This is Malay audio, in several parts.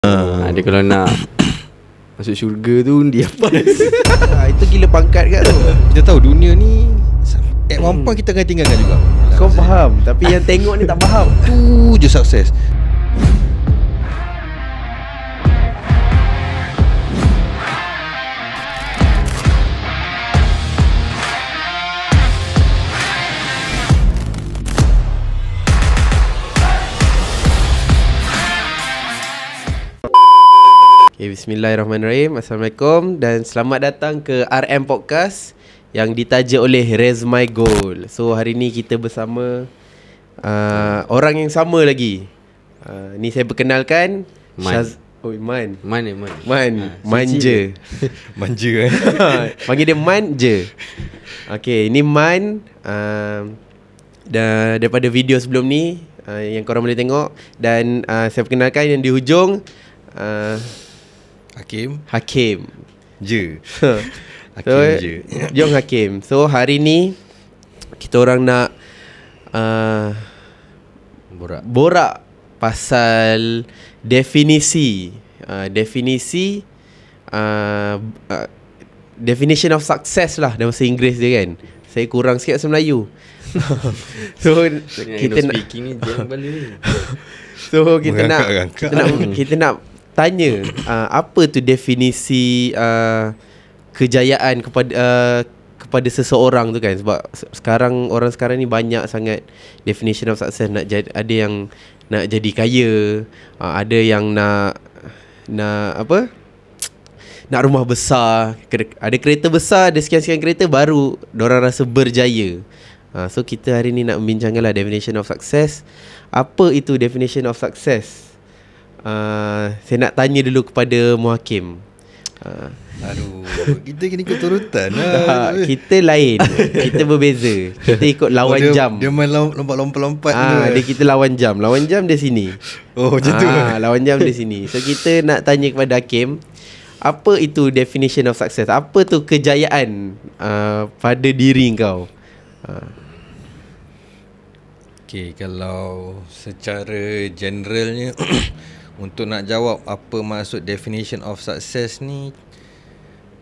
Dia kalau nak masuk syurga tu dia apa? Itu gila pangkat kat tu. Kita tahu dunia ni at one point kita akan tinggalkan juga. Kau faham, tapi yang tengok ni tak faham. Tu je sukses. Okay, bismillahirrahmanirrahim. Assalamualaikum dan selamat datang ke RM Podcast yang ditaja oleh Raise My Goal. So hari ni kita bersama orang yang sama lagi. Ni saya perkenalkan Man. Man. Manja Panggil dia Man je. Okay, ini Man daripada video sebelum ni yang korang boleh tengok. Dan saya perkenalkan yang di hujung Hakim je. So, Jom Hakim. So hari ni kita orang nak borak pasal definisi definition of success lah dalam bahasa Inggeris dia kan. Saya kurang sikit bahasa Melayu. So kita nak speaking ni jangan balik ni. So kita nak tanya apa tu definisi kejayaan kepada seseorang tu kan. Sebab orang sekarang ni banyak sangat definition of success. Ada yang nak jadi kaya, ada yang nak nak rumah besar, ada kereta besar, ada sekian-sekian kereta baru diorang rasa berjaya. So kita hari ni nak membincangkanlah definition of success. Apa itu definition of success? Saya nak tanya dulu kepada Muhakim. Aduh, kita kena ikut turutan lah. Kita lain. Kita berbeza. Kita ikut lawan jam. Dia main lompat-lompat dia kita lawan jam. Lawan jam dia sini. Oh macam tu. Lawan jam dia sini. So kita nak tanya kepada Hakim, apa itu definition of success? Apa tu kejayaan pada diri kau? Okay, kalau secara generalnya untuk nak jawab apa maksud definition of success ni,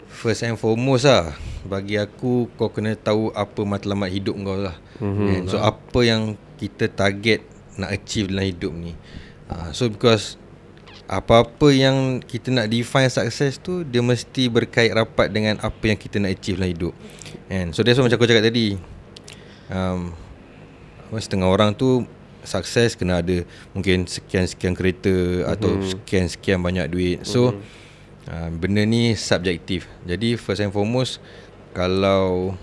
first and foremost lah, bagi aku kau kena tahu apa matlamat hidup kau lah. So apa yang kita target nak achieve dalam hidup ni. So because apa-apa yang kita nak define success tu, dia mesti berkait rapat dengan apa yang kita nak achieve dalam hidup. So that's why macam aku cakap tadi, setengah orang tu sukses kena ada mungkin sekian-sekian kereta atau sekian-sekian banyak duit. So benda ni subjektif. Jadi first and foremost, kalau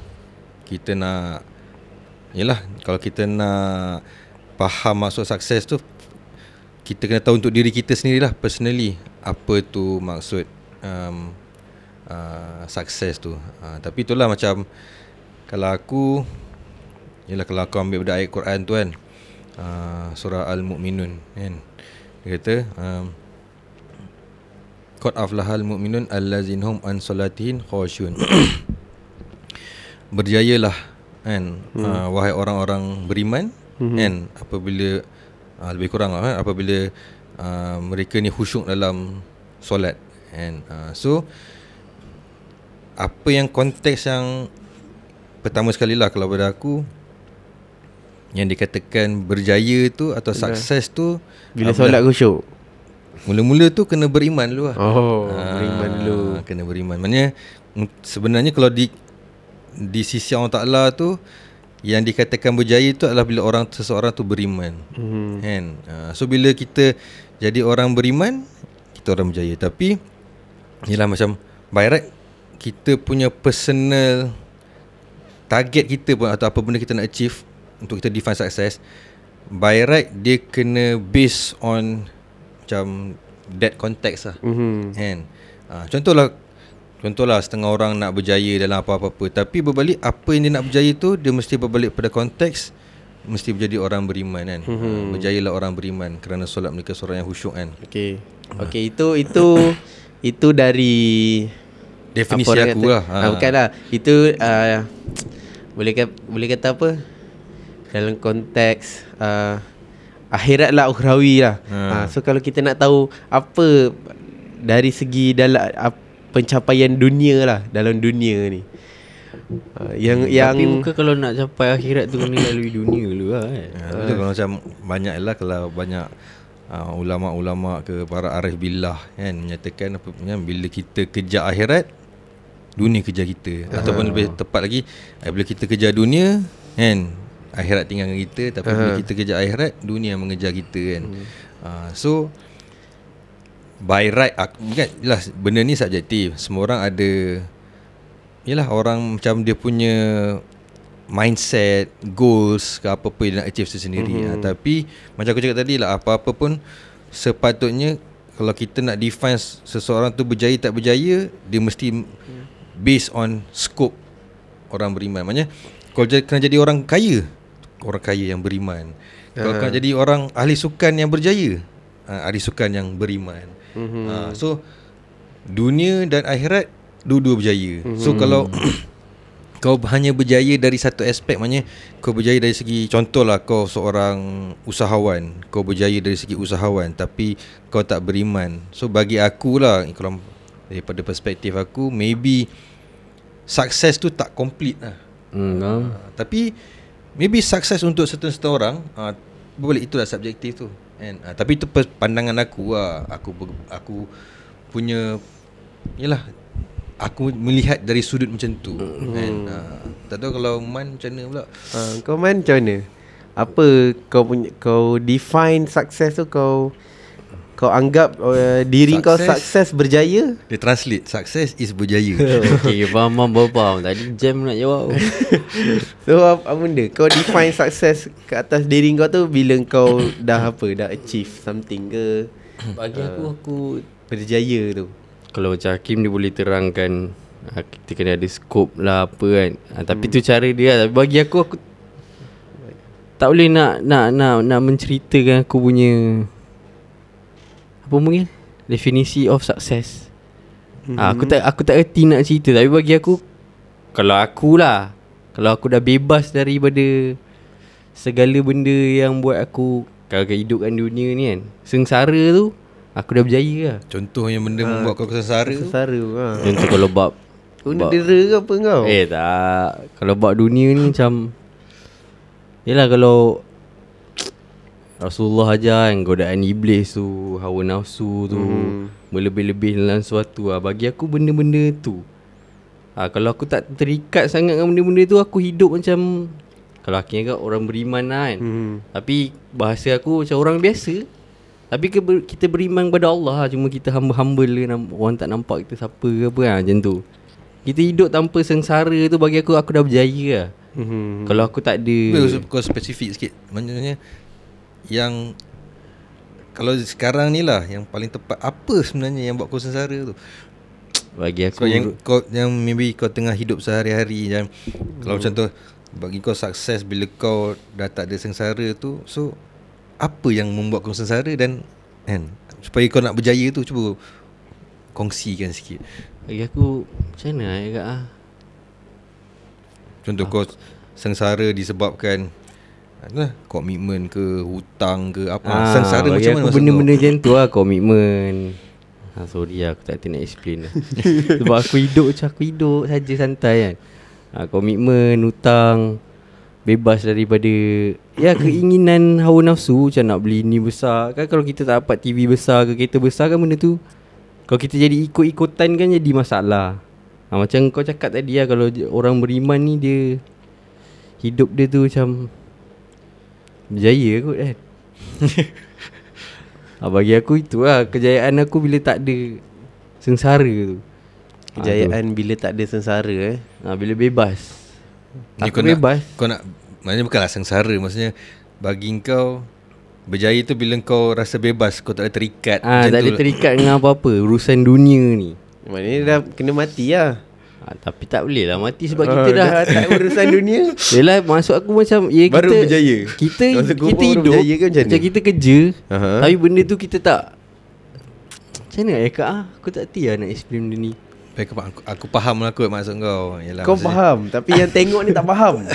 kita nak kalau kita nak faham maksud sukses tu, kita kena tahu untuk diri kita sendirilah, personally, apa tu maksud sukses tu. Tapi itulah macam kalau aku ambil pada ayat Quran tu kan, surah Al-Mu'minun kan, dia kata qad aflahal mu'minun allazinhum an salatihim khashyun. Berjayalah kan, wahai orang-orang beriman kan, apabila lebih kurang lah, apabila mereka ni khusyuk dalam solat kan. So apa yang konteks yang pertama sekali lah kalau pada aku, yang dikatakan berjaya tu atau sukses tu bila solat khusyuk, mula-mula tu kena beriman dulu lah. Beriman dulu. Kena beriman. Maksudnya sebenarnya kalau di sisi Allah Ta'ala tu, yang dikatakan berjaya tu adalah bila seseorang tu beriman. Kan? So bila kita jadi orang beriman, kita orang berjaya. Tapi yelah, macam by right, kita punya personal target kita pun, atau apa benda kita nak achieve untuk kita define success, by right dia kena based on macam that context lah. Kan? Contohlah setengah orang nak berjaya dalam apa-apa, tapi berbalik apa yang dia nak berjaya tu, dia mesti berbalik pada konteks, mesti menjadi orang beriman kan. Berjayalah orang beriman kerana solat mereka solat yang khusyuk kan. Okay, itu dari definisi aku lah. Bukanlah. Itu boleh kata apa, dalam konteks akhirat lah, ukhrawi lah. So kalau kita nak tahu apa dari segi dalam pencapaian dunia lah, dalam dunia ni, Tapi bukan kalau nak capai akhirat tu kena lalui dunia dulu lah kan. Betul, kalau macam banyak lah, kalau banyak ulama-ulama ke para arif billah kan menyatakan apa, bila kita kejar akhirat, dunia kejar kita. Ataupun lebih tepat lagi, bila kita kejar dunia kan, akhirat tinggalkan kita. Tapi bila kita kejar akhirat, dunia mengejar kita kan. So by right, kan jelas benda ni subjektif. Semua orang ada, yelah, orang macam dia punya mindset, goals ke apa-apa dia nak achieve sendiri. Tapi macam aku cakap tadi lah, apa-apa pun sepatutnya kalau kita nak define seseorang tu berjaya tak berjaya, dia mesti based on scope orang beriman. Maknanya kalau kena jadi orang kaya yang beriman. Kalau kena jadi orang ahli sukan yang berjaya, ahli sukan yang beriman. So dunia dan akhirat dua-dua berjaya. So kalau kau hanya berjaya dari satu aspek, maknanya kau berjaya dari segi, contohlah kau seorang usahawan, kau berjaya dari segi usahawan tapi kau tak beriman. So bagi aku lah, kalau daripada perspektif aku, maybe sukses tu tak complete lah. Tapi maybe sukses untuk certain orang, boleh, itulah subjektif tu kan. Tapi itu pandangan aku lah. Aku punya, yelah, aku melihat dari sudut macam tu kan. Tak tahu kalau Man macam mana pula. Kau Man macam mana? Apa kau define sukses tu, kau anggap diri kau sukses berjaya? Dia translate, success is berjaya. Okay, faham. Tadi jam nak jawab. So apa benda kau define sukses ke atas diri kau tu bila kau dah achieve something ke? Bagi aku berjaya tu, kalau macam Hakim dia boleh terangkan, kita kena ada skop lah apa kan. Tapi tu cara dia. Tapi bagi aku tak boleh nak menceritakan aku punya apa mungkin definisi of success. Aku tak erti nak cerita. Tapi bagi aku, kalau aku dah bebas daripada segala benda yang buat aku, kalau hidupkan dunia ni kan, sengsara tu, aku dah berjaya lah. Contoh yang benda membuat kau sengsara. Contoh kalau bab kau dera ke apa kau? Tak. Kalau bab dunia ni macam, yelah, kalau Rasulullah ajar kan, godaan iblis tu, hawa nafsu tu, melebih-lebih dalam sesuatu lah. Bagi aku benda-benda tu, kalau aku tak terikat sangat dengan benda-benda tu, aku hidup macam, kalau akhirnya kan orang beriman lah kan. Tapi bahasa aku macam orang biasa. Tapi kita beriman kepada Allah lah. Cuma kita humble lah, orang tak nampak kita siapa ke apa lah, macam tu. Kita hidup tanpa sengsara tu, bagi aku dah berjaya lah. Kalau aku tak ada. Kau spesifik sikit. Maksudnya yang kalau sekarang ni lah yang paling tepat, apa sebenarnya yang buat kau sengsara tu? Bagi aku yang maybe kau tengah hidup sehari-hari, dan kalau macam tu bagi kau sukses bila kau dah tak ada sengsara tu. So apa yang membuat kau sengsara, dan kan, supaya kau nak berjaya tu, cuba kongsikan sikit. Bagi aku macam mana kak Contoh kau sengsara disebabkan komitmen ke, hutang ke, apa, sengsara macam mana? Benda-benda macam tu lah, komitmen. Sorry lah, aku tak nak explain lah. Sebab aku hidup macam aku hidup saja santai kan. Komitmen, hutang, bebas daripada keinginan hawa nafsu. Macam nak beli ni besar kan, kalau kita tak dapat TV besar ke kereta besar kan, benda tu kalau kita jadi ikut-ikutan kan jadi masalah. Macam kau cakap tadi lah, kalau orang beriman ni, dia hidup dia tu macam berjaya kot kan. Bagi aku itu lah kejayaan aku, bila tak ada sengsara tu. Kejayaan bila tak ada sengsara bila bebas. Aku bebas. Kau nak, maknanya bukanlah sengsara, maksudnya bagi kau berjaya tu bila kau rasa bebas, kau tak ada terikat. Tak ada terikat dengan apa-apa urusan dunia ni. Maknanya dah kena mati lah. Tapi tak boleh lah mati sebab kita dah tak urusan dunia. Yelah, maksud aku macam baru berjaya. Kita hidup macam kita kerja, tapi benda tu kita tak, macam mana kak? Aku tak tahu lah nak explain benda ni. Baik, aku faham lah kot maksud kau. Yalah, Kau faham, tapi yang tengok ni tak faham.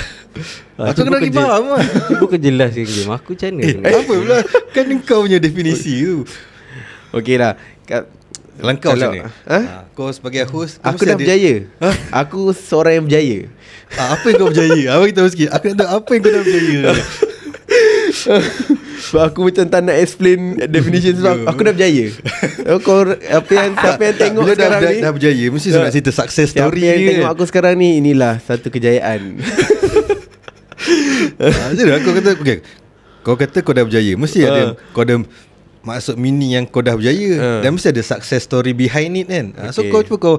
Aku kena lagi faham lah. Cuba kau jelaskan game. Aku macam mana? Apa pula? Kan kau punya definisi tu. Okey lah. Kalau kau macam ni? Kau sebagai host, kau Aku mesti dah berjaya. Aku seorang yang berjaya. Apa yang kau berjaya? Apa kita tahu sikit. Aku nak tahu apa yang kau dah berjaya. Sebab aku macam tak nak explain definition sebab aku dah berjaya. Kau siapa yang tengok Bila sekarang ni dah berjaya, mesti nak cerita success siapa story yang dia. tengok aku sekarang ni, inilah satu kejayaan. Jadi kau kata okay, kau kata kau dah berjaya, mesti ada kau ada maksud mini yang kau dah berjaya dan mesti ada success story behind it kan. So kau cuba kau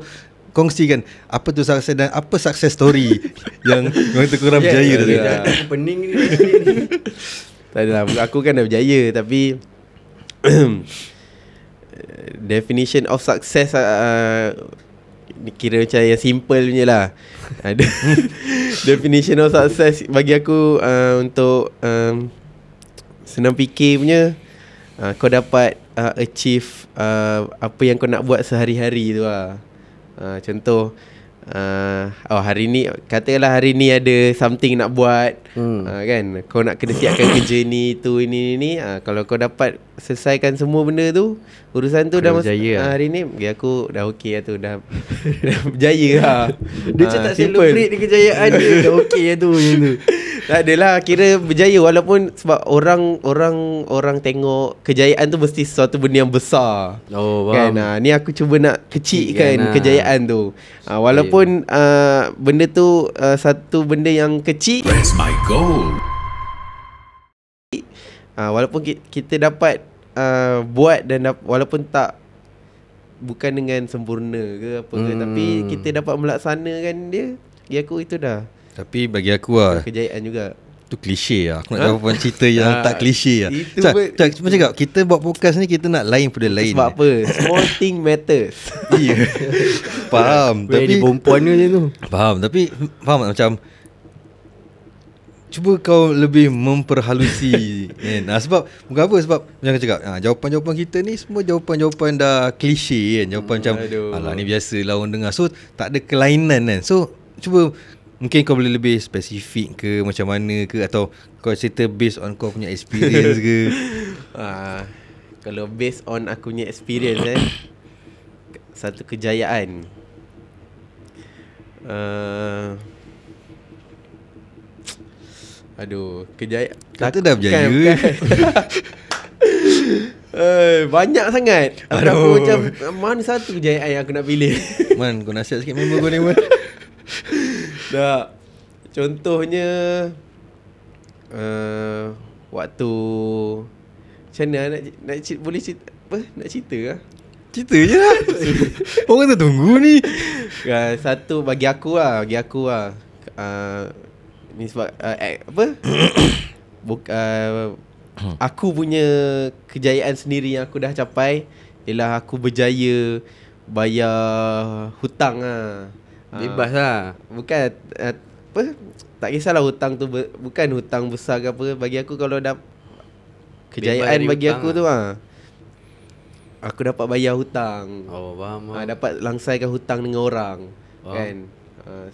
kongsikan apa tu success dan apa success story yang korang berjaya tadi. Aku pening ni. Tak adalah, aku kan dah berjaya. Tapi definition of success kira macam yang simple punya lah. Definition of success bagi aku untuk senang fikir punya, kau dapat achieve apa yang kau nak buat sehari-hari tu lah. Contoh hari ni, katakanlah hari ni ada something nak buat, kan, kau nak kena siapkan kerja ni, tu, ini. Kalau kau dapat selesaikan semua benda tu, urusan tu dah hari ni, aku dah okey lah tu, dah berjaya lah. Dia macam tak celebrate ni kejayaan dia. Dah okey lah tu macam tu. Tak adalah, kira berjaya walaupun sebab orang tengok kejayaan tu mesti sesuatu benda yang besar. Oh, Kan, faham. ni aku cuba nak kecilkan kejayaan tu. Walaupun benda tu satu benda yang kecil. Where's my goal? Walaupun kita dapat buat dan walaupun tak bukan dengan sempurna ke apa ke, tapi kita dapat melaksanakan dia, bagi aku itu dah Tapi bagi aku lah, kejayaan juga. tu klise lah. Aku nak dapat cerita yang tak klise lah. Itu Cuma cakap, kita buat podcast ni kita nak lain pada lain. sebab apa? Small thing matters. Iya. Faham. Tapi Tapi perempuan ni macam tu. faham. Tapi faham tak macam cuba kau lebih memperhalusi kan? Sebab bukan apa, sebab macam aku cakap, jawapan-jawapan kita ni semua jawapan-jawapan dah klise kan. Jawapan macam alah ni biasalah orang dengar. So tak ada kelainan kan. So cuba, mungkin kau boleh lebih spesifik ke macam mana ke, atau kau cerita based on kau punya experience ke. Kalau based on aku punya experience satu kejayaan, kejayaan Kata dah berjaya. banyak sangat. Aku macam mana satu kejayaan yang aku nak pilih. Man, kau nasihat sikit member kau ni man. Tak. Contohnya waktu macam mana nak boleh cerita apa? Nak cerita ke? Cerita je lah. Orang tu tunggu ni. Satu bagi aku lah. Ni sebab apa? Aku punya kejayaan sendiri yang aku dah capai ialah aku berjaya bayar hutang lah. Bebas lah. Bukan apa, tak kisahlah hutang tu bukan hutang besar ke apa. Bagi aku kalau dah kejayaan bagi aku tu aku dapat bayar hutang. Oh, faham. Dapat langsaikan hutang dengan orang. Kan.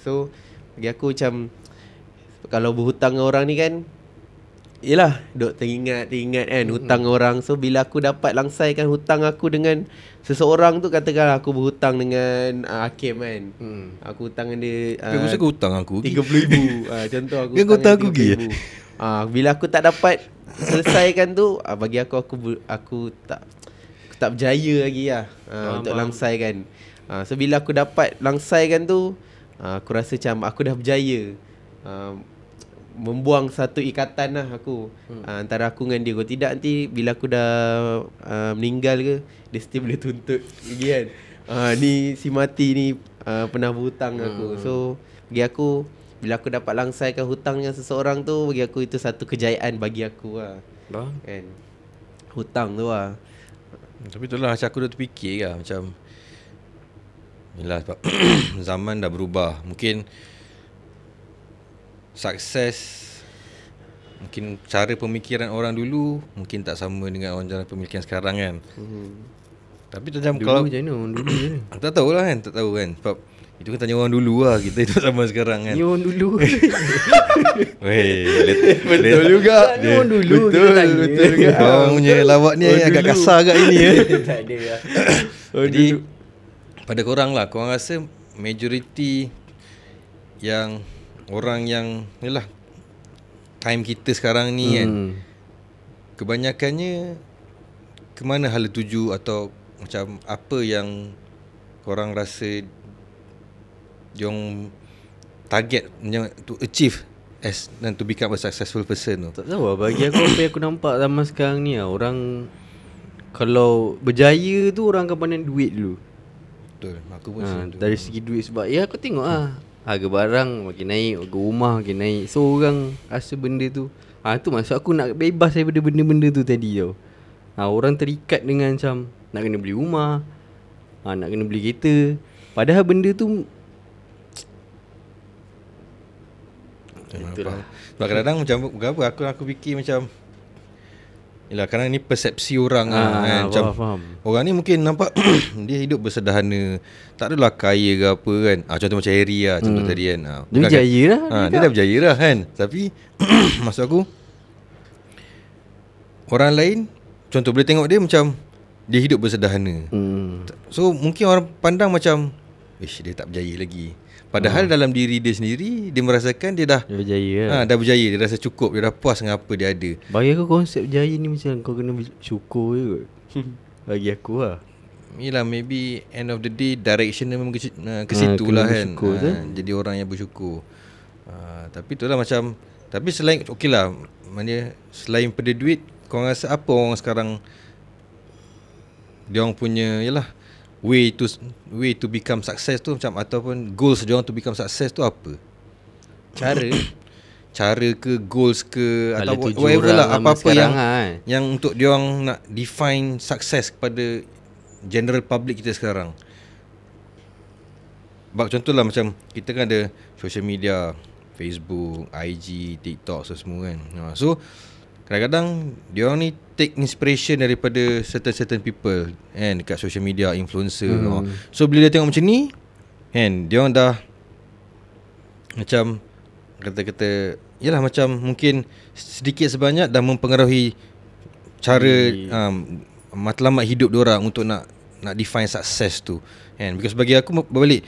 So bagi aku macam kalau berhutang dengan orang ni kan, yelah duk teringat kan hutang orang. So bila aku dapat langsaikan hutang aku dengan seseorang tu, katakanlah aku berhutang dengan Hakim kan. Aku hutang dengan dia Aku rasa kau hutang aku RM30,000. Contoh aku Kan kau hutang aku RM30,000. Bila aku tak dapat selesaikan tu, bagi aku tak berjaya lagi lah untuk langsaikan. So bila aku dapat langsaikan tu, aku rasa macam aku dah berjaya membuang satu ikatan lah aku antara aku dengan dia. Kalau tidak nanti bila aku dah meninggal ke, dia still boleh tuntut lagi kan. Ni si mati ni pernah berhutang aku. So bagi aku, bila aku dapat langsaikan hutang dengan seseorang tu, bagi aku itu satu kejayaan bagi aku lah. Kan, hutang tu lah. Tapi itulah macam aku dah terfikir lah, macam yelah sebab zaman dah berubah. Mungkin sukses, mungkin cara pemikiran orang dulu mungkin tak sama dengan orang cara pemikiran sekarang kan. Tapi macam Dulu kalau macam mana orang dulu je ni? tak tahulah kan, tak tahu kan. Sebab itu kan tanya orang dulu lah. Kita itu sama sekarang kan. Ni orang dulu. Weh, Betul juga. Ni orang dulu. Betul, kita tanya. betul juga. Orang punya lawak ni Orang agak dulu. kasar agak ini ya. Tak ada lah. Jadi pada korang lah, korang rasa majoriti yang orang yang yalah time kita sekarang ni kan, kebanyakannya ke mana hala tuju atau macam apa yang korang rasa diorang target to achieve as dan to become a successful person tu? Tak tahu lah, bagi aku apa yang aku nampak zaman sekarang ni lah, orang kalau berjaya tu orang akan pandang duit dulu. Betul, aku pun Ha, macam tu. dari segi duit, sebab ya aku tengok harga barang makin naik, harga rumah makin naik. So orang rasa benda tu, tu maksud aku nak bebas daripada benda-benda tu tadi tau. Orang terikat dengan macam nak kena beli rumah, nak kena beli kereta. Padahal benda tu Itulah. Sebab kadang-kadang macam apa aku fikir macam yalah, kadang ni persepsi orang kan. Macam faham. orang ni mungkin nampak dia hidup bersederhana, tak adalah kaya ke apa kan. Contoh macam Harry lah, contoh tadi kan. Dia Bukan berjaya lah, dia dah berjaya lah kan. Tapi maksud aku, orang lain contoh boleh tengok dia macam dia hidup bersederhana. So mungkin orang pandang macam dia tak berjaya lagi. Padahal dalam diri dia sendiri, dia merasakan dia dah Dia berjaya lah. dah berjaya, dia rasa cukup, dia dah puas dengan apa dia ada. Bagi aku konsep berjaya ni macam kau kena syukur je kot. Bagi aku lah. Yelah, maybe end of the day direction dia memang ke situ lah kan. bersyukur tu. Jadi orang yang bersyukur. Tapi itulah macam, tapi selain okey lah, maknanya selain pada duit, kau rasa apa orang sekarang dia orang punya yalah way to become success tu macam, ataupun goals dia orang to become success tu apa? Cara ke goals ke Kalau atau tuju whatever orang lah, zaman apa-apa sekarang yang yang untuk dia orang nak define success kepada general public kita sekarang. Contohlah macam kita kan ada social media, Facebook, IG, TikTok semua kan. So kadang-kadang dia orang ni take inspiration daripada certain people kan, dekat social media, influencer. So bila dia tengok macam ni kan, dia orang dah macam kata-kata yalah, macam mungkin sedikit sebanyak dah mempengaruhi cara matlamat hidup dia orang untuk nak define success tu kan. Because bagi aku berbalik,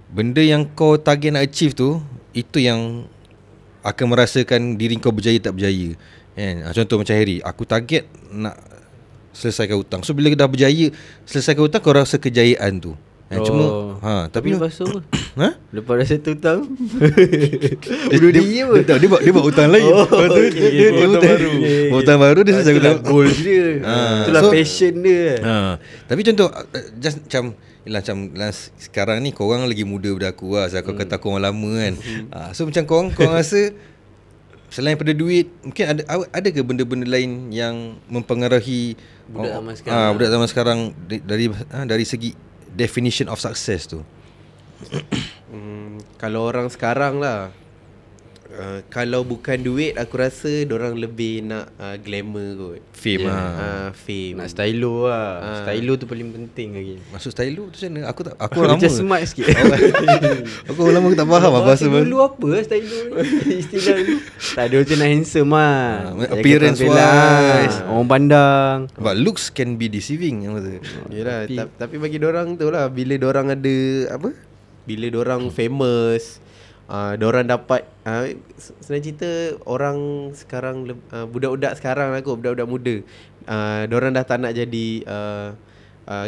benda yang kau target nak achieve tu, itu yang akan merasakan diri kau berjaya tak berjaya kan. Contoh macam Harry, aku target nak selesaikan hutang. So bila dah berjaya selesaikan hutang, kau rasa kejayaan tu cuma tapi lepas tu apa? Lepas dah settle hutang dia buat hutang lain. Dia hutang baru, dia selesai hutang. goals dia. Itulah So, passion dia. tapi contoh just macam sekarang ni korang lagi muda daripada aku lah. Saya kata aku orang lama kan. So macam korang rasa selain pada duit, mungkin ada ke benda-benda lain yang mempengaruhi Budak zaman sekarang. budak zaman sekarang dari segi definition of success tu? Kalau orang sekarang lah, kalau bukan duit, aku rasa dorang lebih nak glamour kot. Fame Fame. Nak stylo lah. Stylo tu paling penting lagi. Maksud stylo tu macam mana? Aku orang Macam lama. smart sikit. Aku orang lama aku tak faham bahasa dulu apa stylo ni? Istilah dulu. Tak ada macam nak handsome lah. appearance Jaga tampilan, wise. orang pandang. But looks can be deceiving yang kata. Yelah, tapi bagi dorang tu lah, bila dorang ada apa? Bila dorang famous, dorang dapat senang cerita, orang sekarang budak-budak sekarang lah kot, budak-budak muda, dorang dah tak nak jadi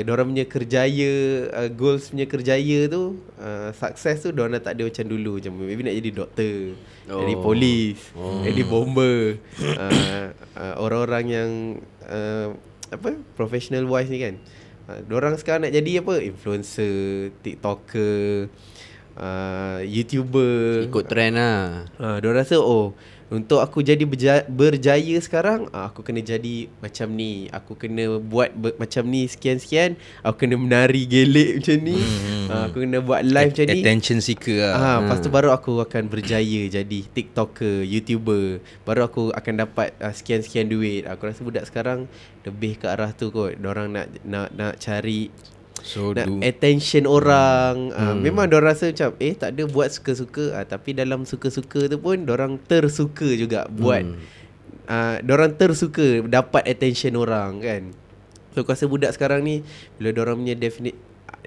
dorang punya kerjaya, goals punya kerjaya tu, sukses tu dorang dah tak ada macam dulu. Macam maybe nak jadi doktor, jadi polis, jadi bomber, orang-orang yang apa, professional wise ni kan. Dorang sekarang nak jadi apa? Influencer, TikToker, YouTuber. Ikut trend lah. Diorang rasa untuk aku jadi berjaya sekarang, aku kena jadi macam ni, aku kena buat macam ni sekian-sekian, aku kena menari gelek macam ni, Aku kena buat live macam ni. Attention seeker lah. Lepas tu baru aku akan berjaya jadi TikToker, YouTuber. Baru aku akan dapat sekian-sekian duit. Aku rasa budak sekarang lebih ke arah tu kot. Diorang nak cari attention orang. Memang diorang rasa macam tak ada buat suka-suka, tapi dalam suka-suka tu pun diorang tersuka juga buat. Diorang tersuka dapat attention orang kan. So aku rasa budak sekarang ni bila diorang punya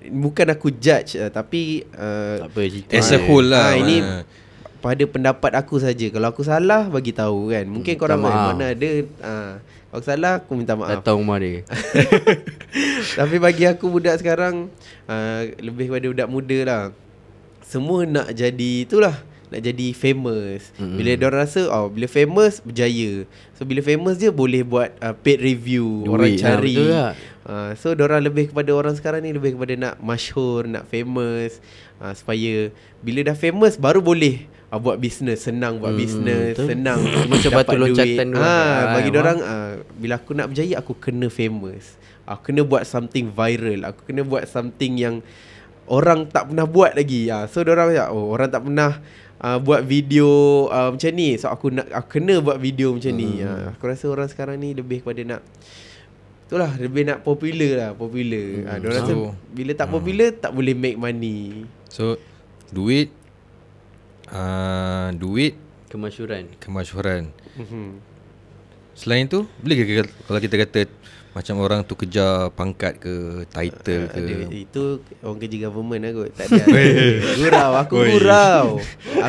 bukan aku judge, tapi Tak apa cerita. As a whole lah. ini pada pendapat aku saja. Kalau aku salah bagi tahu kan. Mungkin korang mana ada kalau aku salah aku minta maaf. Datang rumah dia. Tapi bagi aku budak sekarang lebih kepada budak muda lah. Semua nak jadi itulah, nak jadi famous. Bila diorang rasa bila famous berjaya. So bila famous je boleh buat paid review, orang cari. Betul lah. So diorang lebih kepada orang sekarang ni lebih kepada nak masyhur, nak famous, supaya bila dah famous baru boleh buat bisnes, senang buat bisnes, senang Macam dapat batu loncatan duit. tu. Bagi diorang bila aku nak berjaya aku kena famous. Aku kena buat something viral. Aku kena buat something yang orang tak pernah buat lagi. So diorang orang tak pernah buat video macam ni. So aku kena buat video macam ni. Aku rasa orang sekarang ni lebih kepada nak itulah, lebih nak popular lah. Diorang rasa bila tak popular tak boleh make money. So duit kemasyhuran. Selain tu boleh ke kalau kita kata macam orang tu kejar pangkat ke, title ke? Itu orang kerja government lah kot. Tak ada.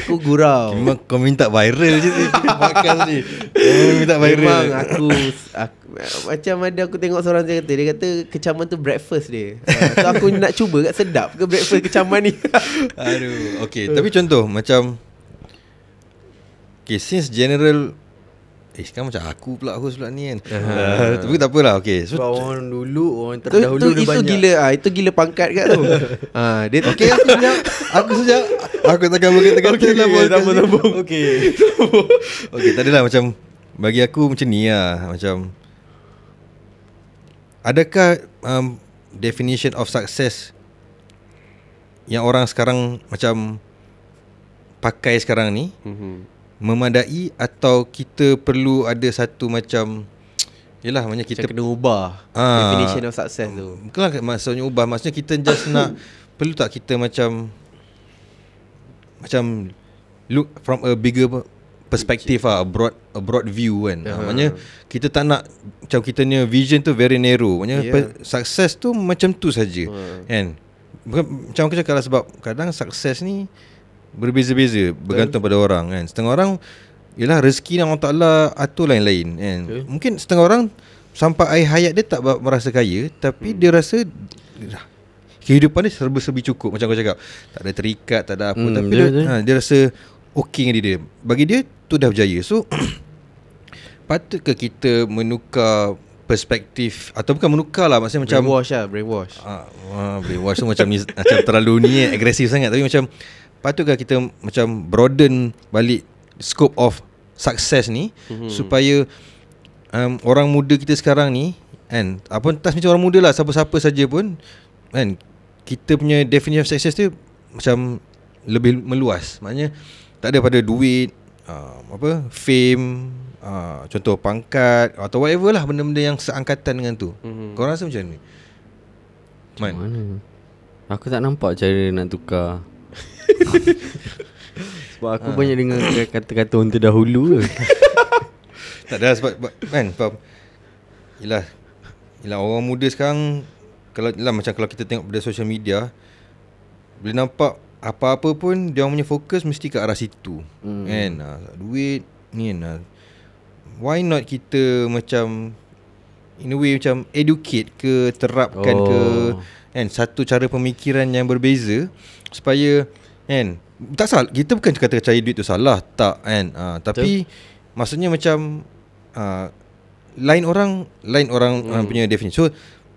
Aku gurau. Memang kau minta viral je ni podcast ni. Minta viral. Memang aku macam ada aku tengok seorang dia kata kecaman tu breakfast dia. So aku nak cuba kat sedap ke breakfast kecaman ni. Aduh. Okay, tapi contoh macam since general sekarang macam aku pula host pula ni kan. Tapi tak apalah. Okay, so orang dulu, orang terdahulu dia itu banyak. Itu gila pangkat kat tu. Dia okay, aku sejak aku takkan berkata-kata lah. Sambung. Okay, tak adalah macam bagi aku macam ni lah. Macam adakah definition of success yang orang sekarang macam pakai sekarang ni memadai, atau kita perlu ada satu macam yelah, maknanya kita kena ubah definition of success tu. Bukanlah maksudnya ubah, maksudnya kita just nak perlu tak kita macam look from a bigger perspective a broad view kan. Maknanya kita tak nak macam kita punya vision tu very narrow. Maknanya success tu macam tu saja kan. Bukan, macam aku cakap lah, sebab kadang sukses ni berbeza-beza bergantung pada orang kan. Setengah orang yelah rezeki Allah Ta'ala atur lain-lain kan. Mungkin setengah orang sampai akhir hayat dia tak merasa kaya, tapi dia rasa kehidupan dia serba-serbi cukup. Macam aku cakap, tak ada terikat, tak ada apa, tapi dia rasa okey dengan dia. Bagi dia tu dah berjaya. So patutkah kita menukar perspektif, atau bukan menukar lah, maksudnya macam brainwash. Brainwash tu macam terlalu ni agresif sangat, tapi macam patutkah kita macam broaden balik scope of success ni supaya orang muda kita sekarang ni kan, apa tak macam orang muda lah, siapa-siapa saja pun kan, kita punya definition of success tu macam lebih meluas. Maknanya tak ada pada duit, fame, contoh pangkat atau whatever lah, benda-benda yang seangkatan dengan tu. Kau rasa macam ni? Mana? Aku tak nampak cara nak tukar. Sebab aku banyak dengar kata-kata orang terdahulu ke. Tak ada sebab kan, Yelah orang muda sekarang, macam kalau kita tengok pada social media, boleh nampak apa-apa pun dia orang punya fokus mesti ke arah situ kan. Duit ni kan. Why not kita macam in a way macam educate ke, terapkan ke kan, satu cara pemikiran yang berbeza supaya kan, tak salah, kita bukan kata cari duit tu salah, tak kan. Tapi maksudnya macam lain orang punya definisi. So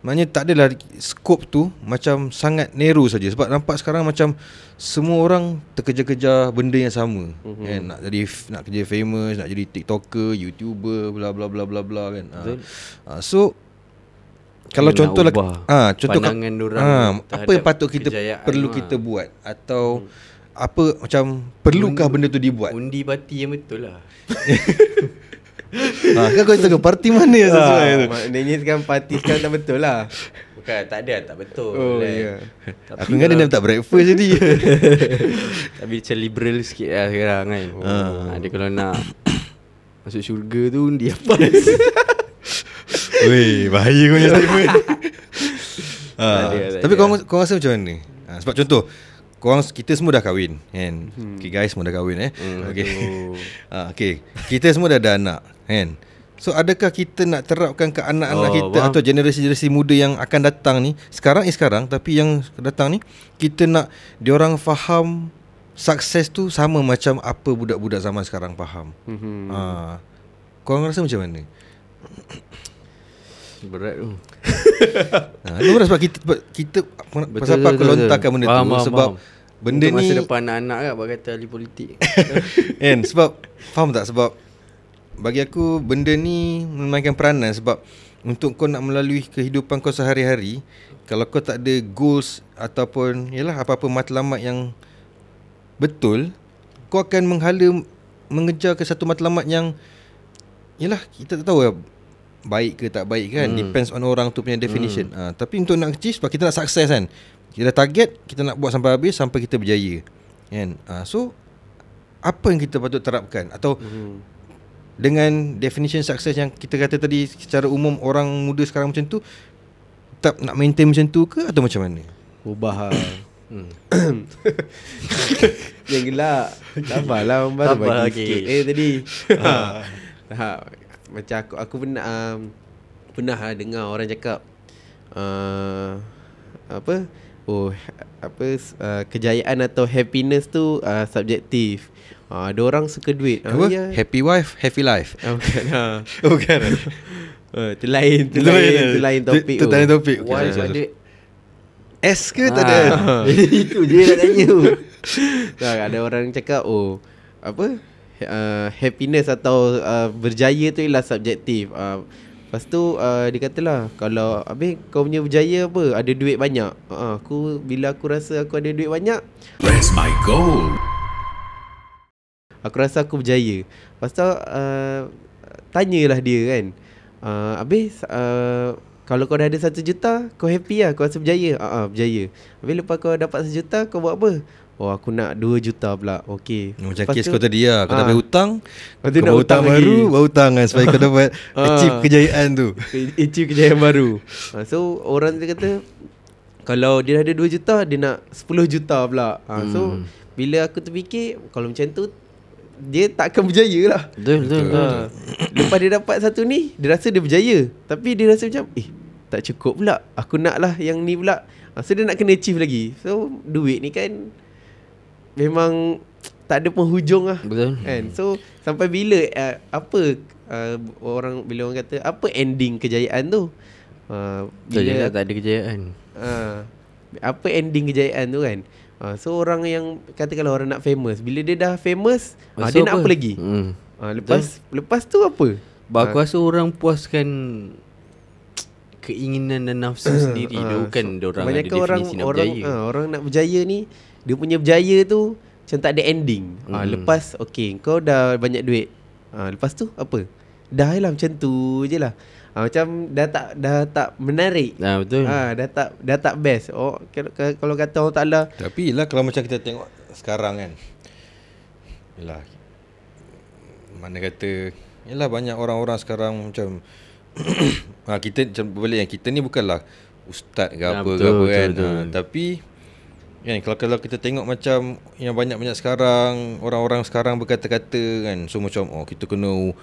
maknanya tak adalah skop tu macam sangat narrow saja. Sebab nampak sekarang macam semua orang terkejar-kejar benda yang sama kan, nak kerja famous, nak jadi TikToker, YouTuber, bla bla bla bla bla kan. So kalau nak contoh ubah contoh pandangan dorang apa yang patut kita kejayaan perlu tu, kita buat atau apa macam perlukah benda tu dibuat? Undi parti yang betul lah. Kan kau tengok parti mana yang sesuai tu? Maknanya sekarang parti sekarang tak betul lah. Bukan, tak ada, tak betul. Oh, kan. ya. Aku ingat dia tak breakfast jadi. Tapi macam liberal sikit lah sekarang kan. Dia kalau nak masuk syurga tu undi apa? Weh, bahaya kau punya statement. ada, Tapi tak kau rasa macam mana? Sebab contoh kita semua dah kahwin kan. Okay guys, semua dah kahwin Okay. Okay. Kita semua dah ada anak kan. So adakah kita nak terapkan ke anak-anak kita atau generasi-generasi muda yang akan datang ni, sekarang tapi yang datang ni kita nak diorang faham sukses tu sama macam apa budak-budak zaman sekarang faham. Kau rasa macam mana? Berat tu. Sebab kita pasal apa aku lontarkan benda tu sebab benda untuk ni masa depan anak-anak kan buat kata ahli politik. kan sebab faham tak, sebab bagi aku benda ni memainkan peranan sebab untuk kau nak melalui kehidupan kau sehari-hari, kalau kau tak ada goals ataupun yalah apa-apa matlamat yang betul, kau akan mengejar ke satu matlamat yang yalah kita tak tahu lah baik ke tak baik kan. Depends on orang tu punya definition. Tapi untuk nak achieve, sebab kita nak sukses kan, kita dah target, kita nak buat sampai habis sampai kita berjaya kan. So apa yang kita patut terapkan atau dengan definition sukses yang kita kata tadi secara umum orang muda sekarang macam tu, tak nak maintain macam tu ke atau macam mana? Ubah lah. Yang gelak. Sabarlah baru bagi sikit tadi. Macam aku pernah dengar orang cakap kejayaan atau happiness tu subjektif. Ada orang suka duit. Ya. Happy wife, happy life. Bukan. Bukan. Itu lain topik. Itu lain topik. Wife ada S ke tak ada? Itu je nak tanya. Ada orang cakap happiness atau berjaya tu ialah subjektif. Lepas tu dia katalah, kalau kau punya berjaya apa? Ada duit banyak. Bila aku rasa aku ada duit banyak, Where's my goal? aku rasa aku berjaya. Lepas tu tanyalah dia kan, kalau kau dah ada 1 juta, kau happy lah, kau rasa berjaya? Berjaya. Habis lepas kau dapat 1 juta, kau buat apa? Aku nak 2 juta pula. Okey. Macam kes kau tadi lah, kau dah bayar hutang, lepas tu kau nak hutang baru, baru hutang kan supaya kau dapat achieve kejayaan tu. Achieve kejayaan baru. So orang dia kata, kalau dia ada 2 juta, dia nak 10 juta pula. So bila aku terfikir, kalau macam tu dia tak akan berjaya lah. Betul. Lepas dia dapat satu ni, dia rasa dia berjaya, tapi dia rasa macam tak cukup pula, aku nak lah yang ni pula. So dia nak kena achieve lagi. So duit ni kan memang tak ada penghujung lah. Betul kan? So sampai bila bila orang kata apa ending kejayaan tu? Bila tak ada kejayaan. Apa ending kejayaan tu kan? So orang yang kata kalau orang nak famous, bila dia dah famous, dia nak apa lagi? Lepas tu apa? Aku rasa orang puaskan keinginan dan nafsu sendiri. Dia bukan orang ada definisi nak berjaya. Orang nak berjaya ni, dia punya berjaya tu macam tak ada ending. Lepas kau dah banyak duit, lepas tu apa? Dah lah macam tu je lah. Macam dah tak menarik. Betul. Dah tak best. Kalau kata orang Ta'ala. Tapi lah kalau macam kita tengok sekarang kan, yalah, mana kata, yalah banyak orang-orang sekarang macam kita macam berbalik kan, kita ni bukanlah ustaz ke apa ke apa kan. Tapi kan kalau kita tengok macam yang banyak-banyak sekarang, orang-orang sekarang berkata-kata kan, so macam kita kena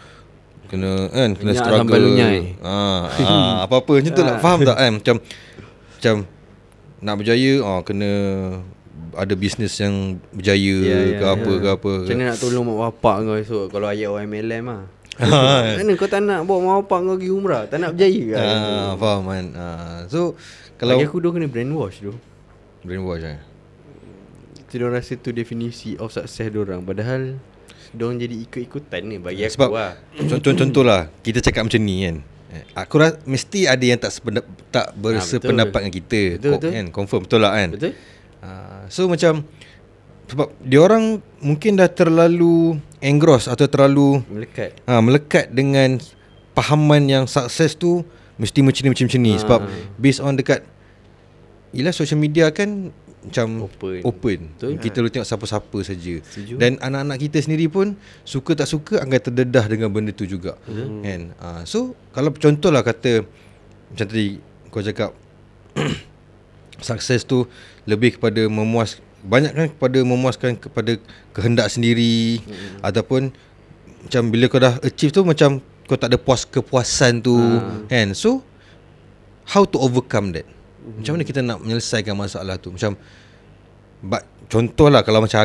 struggle. Apa-apa macam tu lah. Faham tak kan? Macam nak berjaya kena ada bisnes yang berjaya ke apa. Macam mana nak tolong mak bapak kau esok kalau ayat orang MLM lah. Mana kau tak nak bawa mak bapak kau pergi umrah, tak nak berjaya kan? Faham kan? So kalau bagi aku dia kena brainwash tu. Brainwash Dia rasa tu definisi of success diorang, padahal diorang jadi ikut-ikutan ni bagi sebab aku lah. Contoh-contoh lah, kita cakap macam ni kan, Aku rasa mesti ada yang tak bersependapat dengan kita. Betul. Kan? Confirm betul lah kan. Betul. So macam sebab diorang mungkin dah terlalu engross atau terlalu melekat dengan pahaman yang sukses tu mesti macam ni. Sebab based on dekat social media kan macam open. Kita boleh tengok siapa-siapa saja. Dan anak-anak kita sendiri pun suka tak suka akan terdedah dengan benda tu juga. Kan? So kalau contohlah kata macam tadi kau cakap sukses tu lebih kepada memuaskan kepada kehendak sendiri, ataupun macam bila kau dah achieve tu macam kau tak ada kepuasan tu, kan. So how to overcome that? Macam mana kita nak menyelesaikan masalah tu? Macam contohlah kalau macam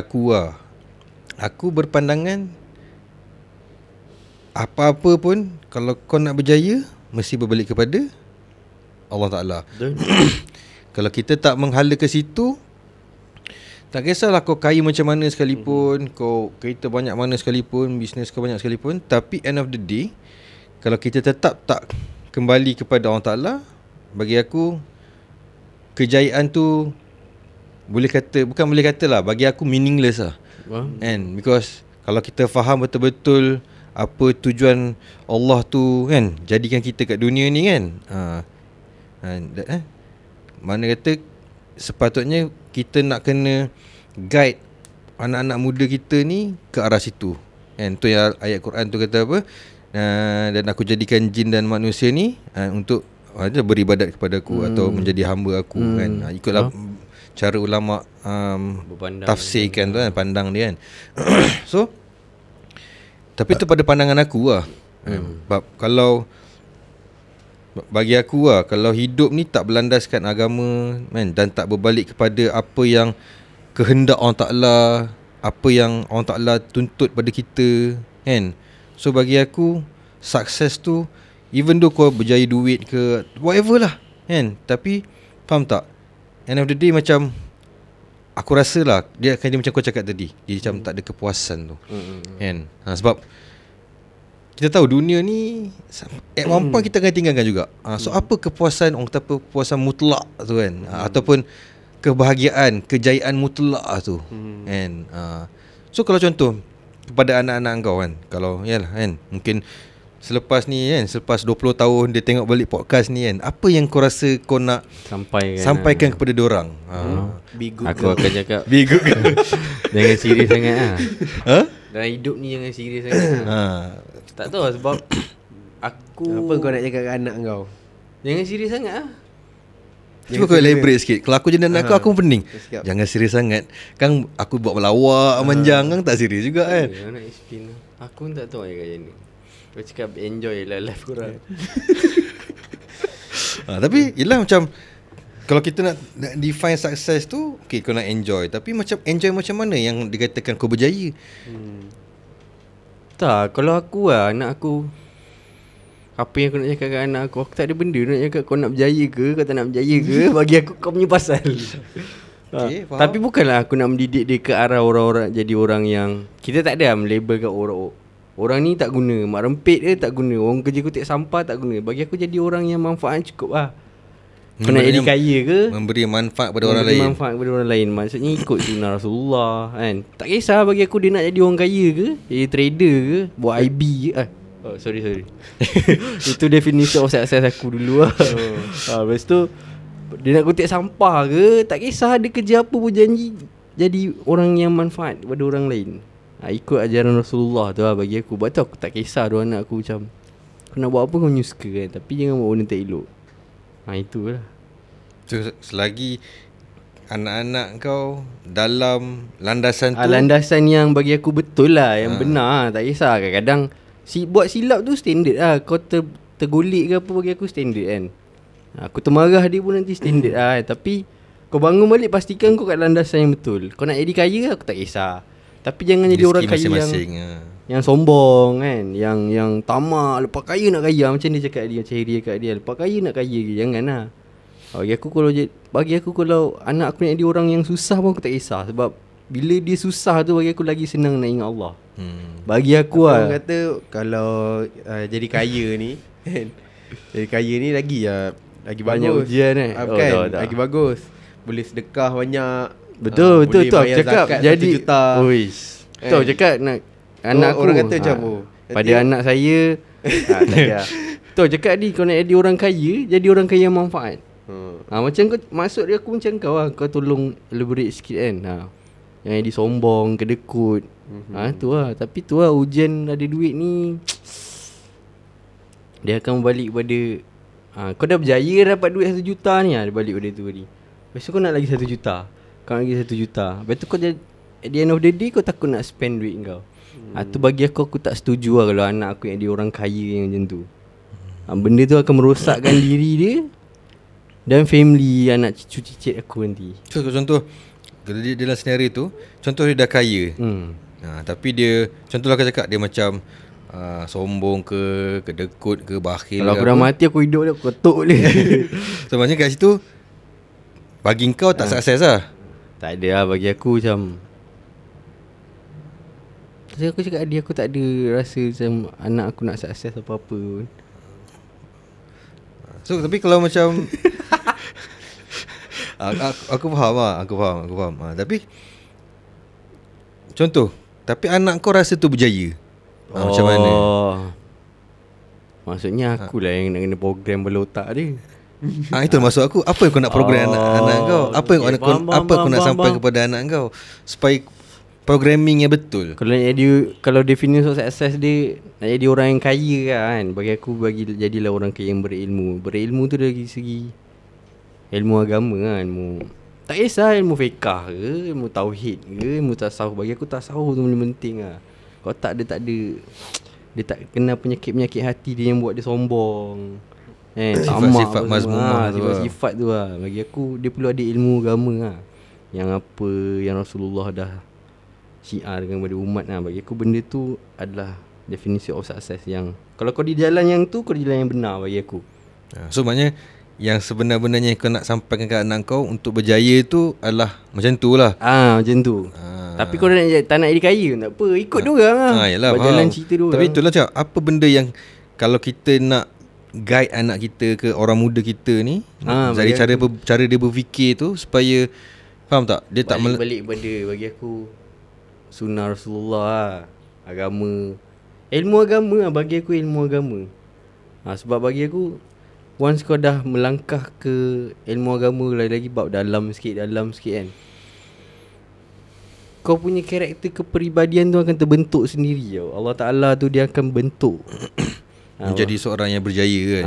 aku berpandangan apa-apa pun kalau kau nak berjaya mesti berbalik kepada Allah Ta'ala. Kalau kita tak menghala ke situ, tak kisahlah kau kaya macam mana sekalipun, kau kereta banyak mana sekalipun, bisnes kau banyak sekalipun, tapi end of the day kalau kita tetap tak kembali kepada Allah Ta'ala, bagi aku kejayaan tu bagi aku meaningless lah. And because kalau kita faham betul-betul apa tujuan Allah tu kan, jadikan kita kat dunia ni kan, mana kata sepatutnya kita nak kena guide anak-anak muda kita ni ke arah situ kan. Tu yang ayat Quran tu kata apa, dan aku jadikan jin dan manusia ni untuk beribadat kepada aku atau menjadi hamba aku kan. Ikutlah cara ulama tafsirkan tu kan, pandang dia kan. So tapi tu pada pandangan aku lah. Kalau bagi aku kalau hidup ni tak berlandaskan agama kan, dan tak berbalik kepada apa yang kehendak Allah Ta'ala, apa yang Allah Ta'ala tuntut pada kita kan. So bagi aku sukses tu, even though kau berjaya duit ke whatever lah kan, tapi faham tak, end of the day macam aku rasa lah dia akan macam kau cakap tadi, dia macam tak ada kepuasan tu kan. Sebab kita tahu dunia ni at one point kita akan tinggalkan juga. So apa kepuasan, orang kata kepuasan mutlak tu kan, ataupun kebahagiaan, kejayaan mutlak tu kan. So kalau contoh kepada anak-anak kau kan, kalau yalah kan, mungkin selepas ni kan, selepas 20 tahun dia tengok balik podcast ni kan, apa yang kau rasa kau nak sampaikan kepada diorang? Be good Aku akan cakap Be good girl. jangan serius sangat dalam hidup ni jangan serius sangat Tak tahu lah, sebab aku Apa kau nak cakap kat anak kau? jangan serius sangat Cuba kau elaborate sikit. Kalau aku jadi anak aku pening. Sikap. Jangan serius sangat. Kan aku buat melawak manjang kan, tak serius juga kan. Nak explain aku pun tak tahu ayat macam ni. Kau cakap enjoy lah life korang. Tapi yelah macam kalau kita nak define success tu, okay, kau nak enjoy. Tapi macam enjoy macam mana yang dikatakan kau berjaya? Tak, kalau aku anak aku, apa yang aku nak cakap kat anak aku tak ada benda nak cakap kau nak berjaya ke, kau tak nak berjaya ke. Bagi aku kau punya pasal. Okay, faham. Tapi bukanlah aku nak mendidik dia ke arah orang-orang jadi orang yang kita tak ada melabel kat orang ni tak guna, mak rempit dia tak guna, orang kerja kutip sampah tak guna. Bagi aku jadi orang yang manfaat cukup lah. Kau nak jadi kaya ke, memberi manfaat kepada orang lain. Manfaat kepada orang lain. Maksudnya ikut sunnah Rasulullah kan. Tak kisah bagi aku dia nak jadi orang kaya ke, jadi trader ke, buat IB ke. Sorry Itu definisi of success aku dulu lah. Lepas tu dia nak kutip sampah ke, tak kisah dia kerja apa pun janji jadi orang yang manfaat kepada orang lain. Ikut ajaran Rasulullah tu lah bagi aku. Sebab tu aku tak kisah dua anak aku macam kau nak buat apa kau suka kan, tapi jangan buat benda tak elok. Itulah. So, selagi anak-anak kau dalam landasan tu, landasan yang bagi aku betul lah, yang benar. Tak kisah kadang-kadang buat silap tu standard lah. Kau tergolik ke apa, bagi aku standard kan. Aku termarah dia pun nanti standard lah. Tapi kau bangun balik, pastikan kau kat landasan yang betul. Kau nak jadi kaya aku tak kisah, tapi jangan jadi orang kaya yang sombong kan, yang tamak, lepas kaya nak kaya. Macam dia cakap dia, macam Harry cakap dia, lepas kaya nak kaya ke. Jangan lah. Bagi aku kalau anak aku nak jadi orang yang susah pun aku tak kisah. Sebab bila dia susah tu bagi aku lagi senang nak ingat Allah. Bagi aku Orang kata kalau jadi kaya ni kan, Jadi kaya ni lagi lagi Banyak bagus. ujian Kan? tak. Lagi bagus. Boleh sedekah banyak. Betul betul boleh tu aku bayar cakap. zakat Jadi 1 juta. Uish. Tu aku cakap nak anak aku. Orang kata macam pada anak saya tak payah. Tu aku cakap ni kau nak jadi orang kaya, jadi orang kaya yang manfaat. Macam kau maksud dia aku macam kau lah. Kau tolong elaborate sikit kan. Yang jadi sombong, kedekut. Tu lah. Tapi tu lah ujian ada duit ni. Dia akan balik pada kau dah berjaya dapat duit 1 juta ni dia balik pada tu tadi. Lepas tu kau nak lagi 1 juta. Kau nak lagi 1 juta. Lepas tu kau at the end of the day kau takut nak spend duit kau. Tu bagi aku tak setuju lah kalau anak aku yang dia orang kaya yang macam tu. Benda tu akan merosakkan diri dia dan family anak cucu cicit aku nanti. So contoh kalau dia dalam senario tu, contoh dia dah kaya. Tapi dia contohlah aku cakap dia macam sombong ke, kedekut ke, bakhil. Kalau ke aku dah mati aku hidup dia aku ketuk dia. So maknanya kat situ bagi kau tak sukses lah. Tak ada lah bagi aku macam. Jadi aku cakap dia aku tak ada rasa macam anak aku nak sukses apa-apa pun. So tapi kalau macam aku faham lah, aku faham. Tapi contoh, tapi anak kau rasa tu berjaya. Macam mana? Maksudnya akulah yang nak kena program bela otak dia. Itu maksud aku. Apa yang kau nak program anak kau? Apa yang kau nak sampai kepada anak kau supaya programmingnya betul. Kalau definisi sukses dia nak jadi orang yang kaya kan. Bagi aku jadilah orang kaya yang berilmu. Berilmu tu dari segi ilmu agama kan. Tak kisah ilmu fiqah ke, ilmu tauhid ke, ilmu tasawuf. Bagi aku tasawuf tu paling penting lah. Kalau tak dia tak kena penyakit-penyakit hati dia yang buat dia sombong. Sifat-sifat mazmumah tu. Sifat tu lah. Bagi aku dia perlu ada ilmu agama lah. Yang apa yang Rasulullah dah syiarkan kepada umat lah. Bagi aku benda tu adalah definisi of success yang kalau kau di jalan yang tu, kau di jalan yang benar bagi aku. So maknanya yang sebenar-benarnya kau nak sampaikan ke anak kau untuk berjaya tu adalah macam tu lah. Macam tu. Tapi kau tak nak jadi kaya tak apa, ikut diorang lah. Yalah, berjalan cerita diorang. Tapi itulah cakap, apa benda yang kalau kita nak guide anak kita ke orang muda kita ni dari cara dia berfikir tu supaya faham tak? Dia tak balik pada bagi aku sunnah Rasulullah lah. Agama, ilmu agama lah. Bagi aku ilmu agama. Sebab bagi aku once kau dah melangkah ke ilmu agama lagi bab dalam sikit kan, kau punya karakter kepribadian tu akan terbentuk sendiri tau. Allah Ta'ala tu dia akan bentuk menjadi seorang yang berjaya kan.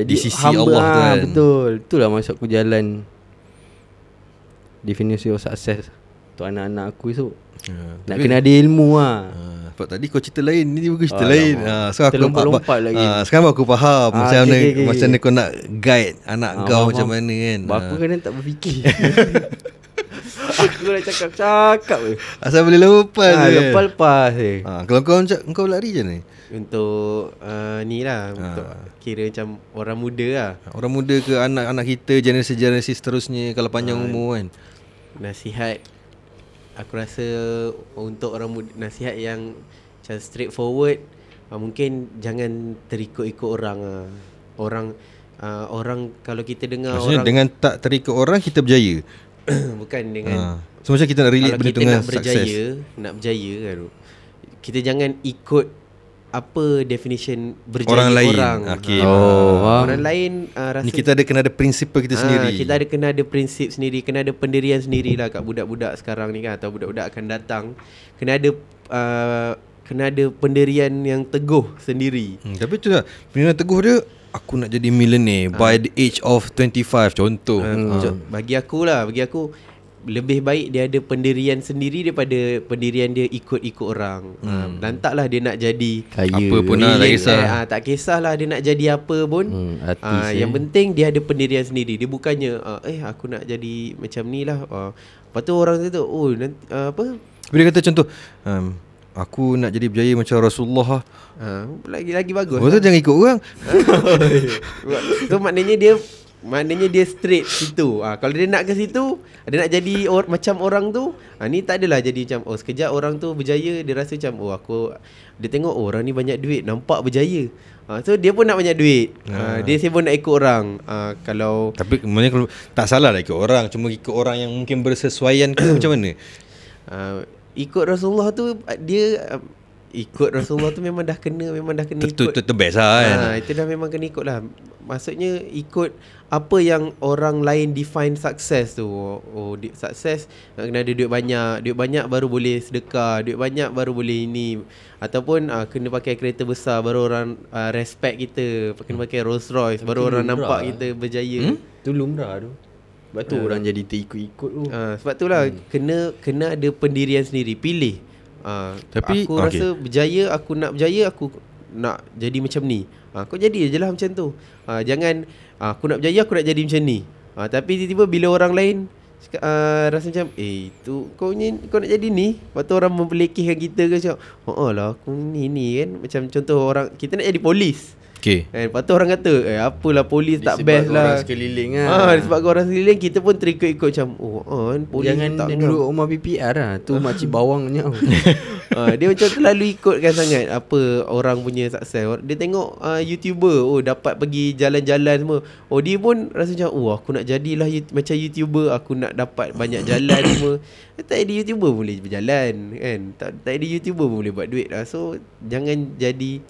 Jadi di sisi hamba, Allah tu kan. Betul. Itulah maksud aku jalan definisi of success untuk anak-anak aku esok. Nak kena ada ilmu lah. Sebab tadi kau cerita lain, ni juga cerita lain. So aku lompat lagi. Sekarang aku faham macam mana kau nak guide anak kau faham. macam mana kan. Aku kadang tak berfikir. Aku dah cakap asal boleh lepas lepas kalau kau lari je ni untuk ni lah, untuk kira macam orang muda lah. Orang muda ke anak-anak kita, generasi seterusnya kalau panjang umur kan. Nasihat aku rasa untuk orang muda, nasihat yang macam straightforward, mungkin jangan terikut-ikut orang. Orang kalau kita dengar maksudnya orang, dengan tak terikut orang kita berjaya. bukan dengan so macam kita nak relate kalau benda kita tu dengan nak berjaya kan, kita jangan ikut apa definition berjaya orang lain. Orang lain rasa ni kita kena ada prinsipal kita sendiri. Kita kena ada prinsip sendiri, kena ada pendirian sendiri lah kat budak-budak sekarang ni kan, atau budak-budak akan datang. Kena ada pendirian yang teguh sendiri. Tapi tu lah, pendirian teguh dia, aku nak jadi millionaire by the age of 25 contoh. Bagi aku lebih baik dia ada pendirian sendiri daripada pendirian dia ikut-ikut orang. Lantaklah dia nak jadi kaya apa pun lah, tak kisah. Tak kisahlah dia nak jadi apa pun. Yang penting dia ada pendirian sendiri. Dia bukannya aku nak jadi macam ni lah. Lepas tu orang kata apa? Bila kata contoh aku nak jadi berjaya macam Rasulullah lagi bagus. Betul, jangan ikut orang. So maknanya dia maknanya dia straight situ. Kalau dia nak ke situ, dia nak jadi macam orang tu, ni tak adalah jadi macam sekejap orang tu berjaya, dia rasa macam dia tengok orang ni banyak duit, nampak berjaya. So dia pun nak banyak duit. Dia sibuk nak ikut orang. Tapi sebenarnya kalau tak salah lah ikut orang, cuma ikut orang yang mungkin bersesuaian ke macam mana? Ikut Rasulullah tu dia ikut Rasulullah tu memang dah kena ikut. Itu best lah kan. Itu dah memang kena ikut lah. Maksudnya ikut apa yang orang lain define success tu. Sukses nak kena ada duit banyak baru boleh sedekah, duit banyak baru boleh ini, ataupun kena pakai kereta besar baru orang respect kita, kena pakai Rolls Royce baru orang nampak kita berjaya. Tu lumrah tu. Sebab tu orang jadi terikut-ikut tu. Sebab tu lah kena ada pendirian sendiri, pilih. Tapi aku rasa berjaya, aku nak berjaya, aku nak jadi macam ni. Kau jadi je lah macam tu. Jangan aku nak berjaya, aku nak jadi macam ni. Tapi tiba-tiba bila orang lain rasa macam tu kau nak jadi ni, lepas tu orang memperlekehkan kita ke macam lah aku ni kan. Macam contoh orang kita nak jadi polis. Okay. Lepas tu orang kata apalah polis tak best lah. Orang sekeliling lah. Disebabkan orang sekeliling, kita pun terikut-ikut macam polis jangan tak duduk rumah PPR lah. Tu makcik bawangnya. Dia macam terlalu ikutkan sangat apa orang punya sukses. Dia tengok YouTuber dapat pergi jalan-jalan semua. Dia pun rasa macam aku nak jadilah macam YouTuber, aku nak dapat banyak jalan semua. Tak ada YouTuber boleh berjalan kan. Tak ada YouTuber boleh buat duit lah. So jangan jadi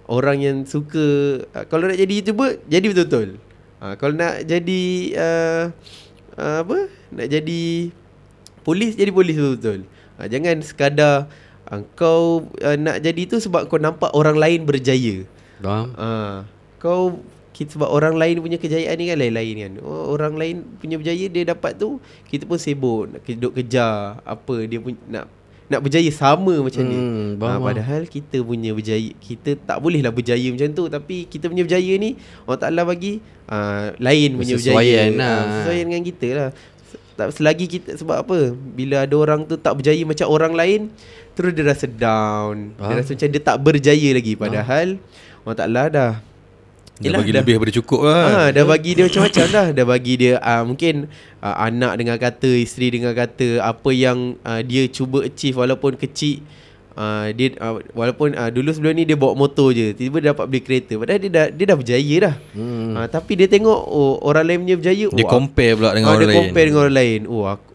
orang yang suka kalau nak jadi YouTuber, jadi betul-betul. Kalau nak jadi nak jadi polis, jadi polis betul-betul. Jangan sekadar kau nak jadi tu sebab kau nampak orang lain berjaya. Faham? Sebab orang lain punya kejayaan ni kan lain-lain kan. Orang lain punya berjaya, dia dapat tu, kita pun sibuk nak duduk kejar apa dia punya nak berjaya sama macam ni. Padahal kita punya berjaya, kita tak bolehlah berjaya macam tu. Tapi kita punya berjaya ni Allah Ta'ala bagi lain punya berjaya. Sesuai dengan kita lah. Selagi kita, sebab apa, bila ada orang tu tak berjaya macam orang lain, terus dia rasa down. Dia rasa macam dia tak berjaya lagi. Padahal Allah Ta'ala dah bagi lebih daripada cukup lah. Dah bagi dia macam-macam dah. Dah bagi dia mungkin anak dengan kata, isteri dengan kata, apa yang dia cuba achieve walaupun kecil. Dia walaupun dulu sebelum ni dia bawa motor je, tiba-tiba dia dapat beli kereta. Padahal dia dah berjaya dah. Tapi dia tengok orang lain punya berjaya, dia compare pula dengan orang lain. Dia compare dengan orang lain.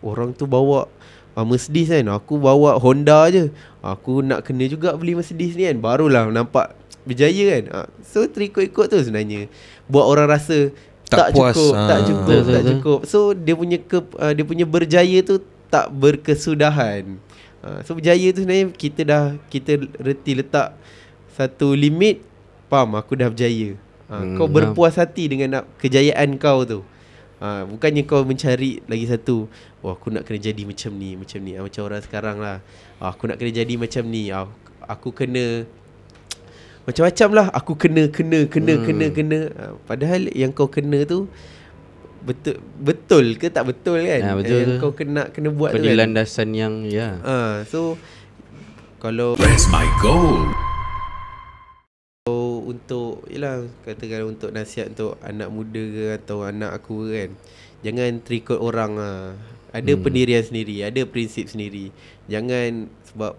Orang tu bawa Mercedes kan, aku bawa Honda je. Aku nak kena juga beli Mercedes ni kan. Barulah nampak berjaya kan. So terikut-ikut tu sebenarnya buat orang rasa tak puas, cukup. So dia punya berjaya tu tak berkesudahan. So berjaya tu sebenarnya kita reti letak satu limit. Faham, aku dah berjaya. Kau berpuas hati dengan kejayaan kau tu. Bukannya kau mencari lagi satu, aku nak kena jadi macam ni. Macam orang sekarang lah, aku nak kena jadi macam ni, aku kena macam-macam lah, aku kena. Padahal yang kau kena tu betul ke tak betul kan? Betul. Yang kau kena buat tu kan. Pada landasan yang so kalau Where's my gold? untuk katakan untuk nasihat untuk anak muda ke atau anak aku kan, jangan terikut orang. Ada pendirian sendiri, ada prinsip sendiri. Jangan, sebab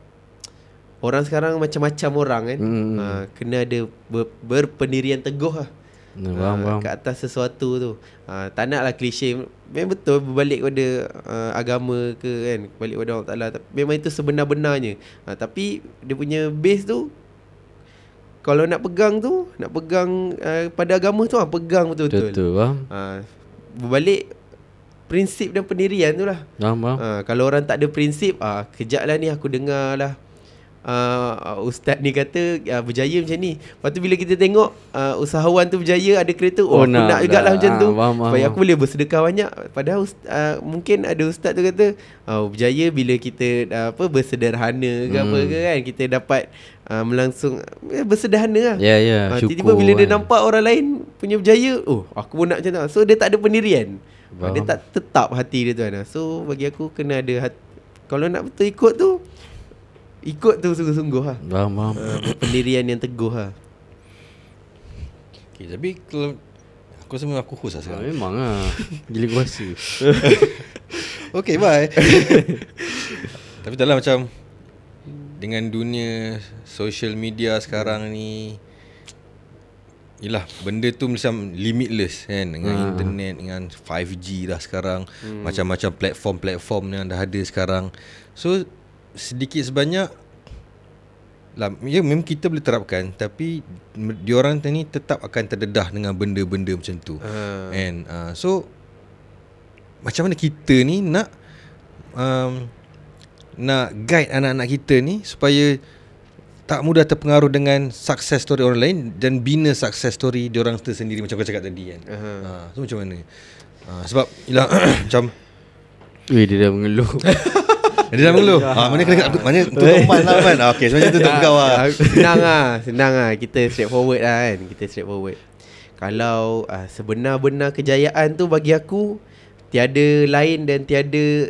orang sekarang macam-macam orang kan. Kena ada berpendirian teguh lah. Kat atas sesuatu tu. Tak nak lah klise. Memang betul berbalik kepada agama ke kan, balik kepada Allah Ta'ala. Memang itu sebenar-benarnya. Tapi dia punya base tu, kalau nak pegang pada agama tu, pegang betul-betul. Betul. Berbalik prinsip dan pendirian tu lah. Kalau orang tak ada prinsip, kejap lah ni aku dengar lah ustaz ni kata berjaya macam ni. Lepas tu bila kita tengok usahawan tu berjaya, ada kereta, aku nak jugalah macam tu, supaya aku boleh bersedekah banyak. Padahal mungkin ada ustaz tu kata berjaya bila kita bersederhana ke apa ke kan, kita dapat melangsung bersederhana lah. Tiba-tiba bila dia nampak orang lain punya berjaya, aku pun nak macam tu. So dia tak ada pendirian. Dia tak tetap hati dia tu kan. So bagi aku kena ada hati. Kalau nak betul ikut tu sungguh-sungguh lah. Pendirian yang teguh lah. Okay, tapi kalau Aku rasa memang aku host lah sekarang. Memang lah. Gila kuasa. Okay, bye. Tapi tak lah, macam dengan dunia social media sekarang ni, yelah, benda tu macam limitless kan. Dengan internet, dengan 5G dah sekarang, macam-macam platform-platform yang dah ada sekarang. So sedikit sebanyak lah, ya memang kita boleh terapkan, tapi diorang ni tetap akan terdedah dengan benda-benda macam tu. And so macam mana kita ni nak guide anak-anak kita ni supaya tak mudah terpengaruh dengan success story orang lain dan bina success story diorang tersendiri, macam kau cakap tadi kan. So macam mana? Sebab yelah macam Dia dah mengeluh. dia dah mengeluh. Mana untuk kembal lah kan. Okay, sebenarnya tu untuk kau lah. Senang lah. Kita straightforward lah kan. Kalau sebenar-benar kejayaan tu bagi aku, tiada lain dan tiada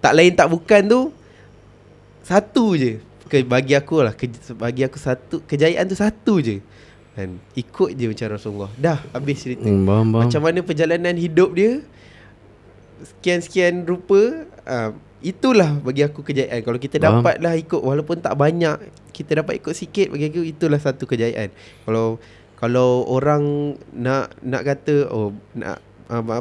tak lain tak bukan tu, satu je. Bagi aku lah, bagi aku satu, kejayaan tu satu je kan. Ikut je macam Rasulullah. Dah habis cerita. Macam mana perjalanan hidup dia, sekian-sekian rupa, itulah bagi aku kejayaan. Kalau kita dapatlah ikut, walaupun tak banyak, kita dapat ikut sikit, bagi aku itulah satu kejayaan. Kalau orang nak kata nak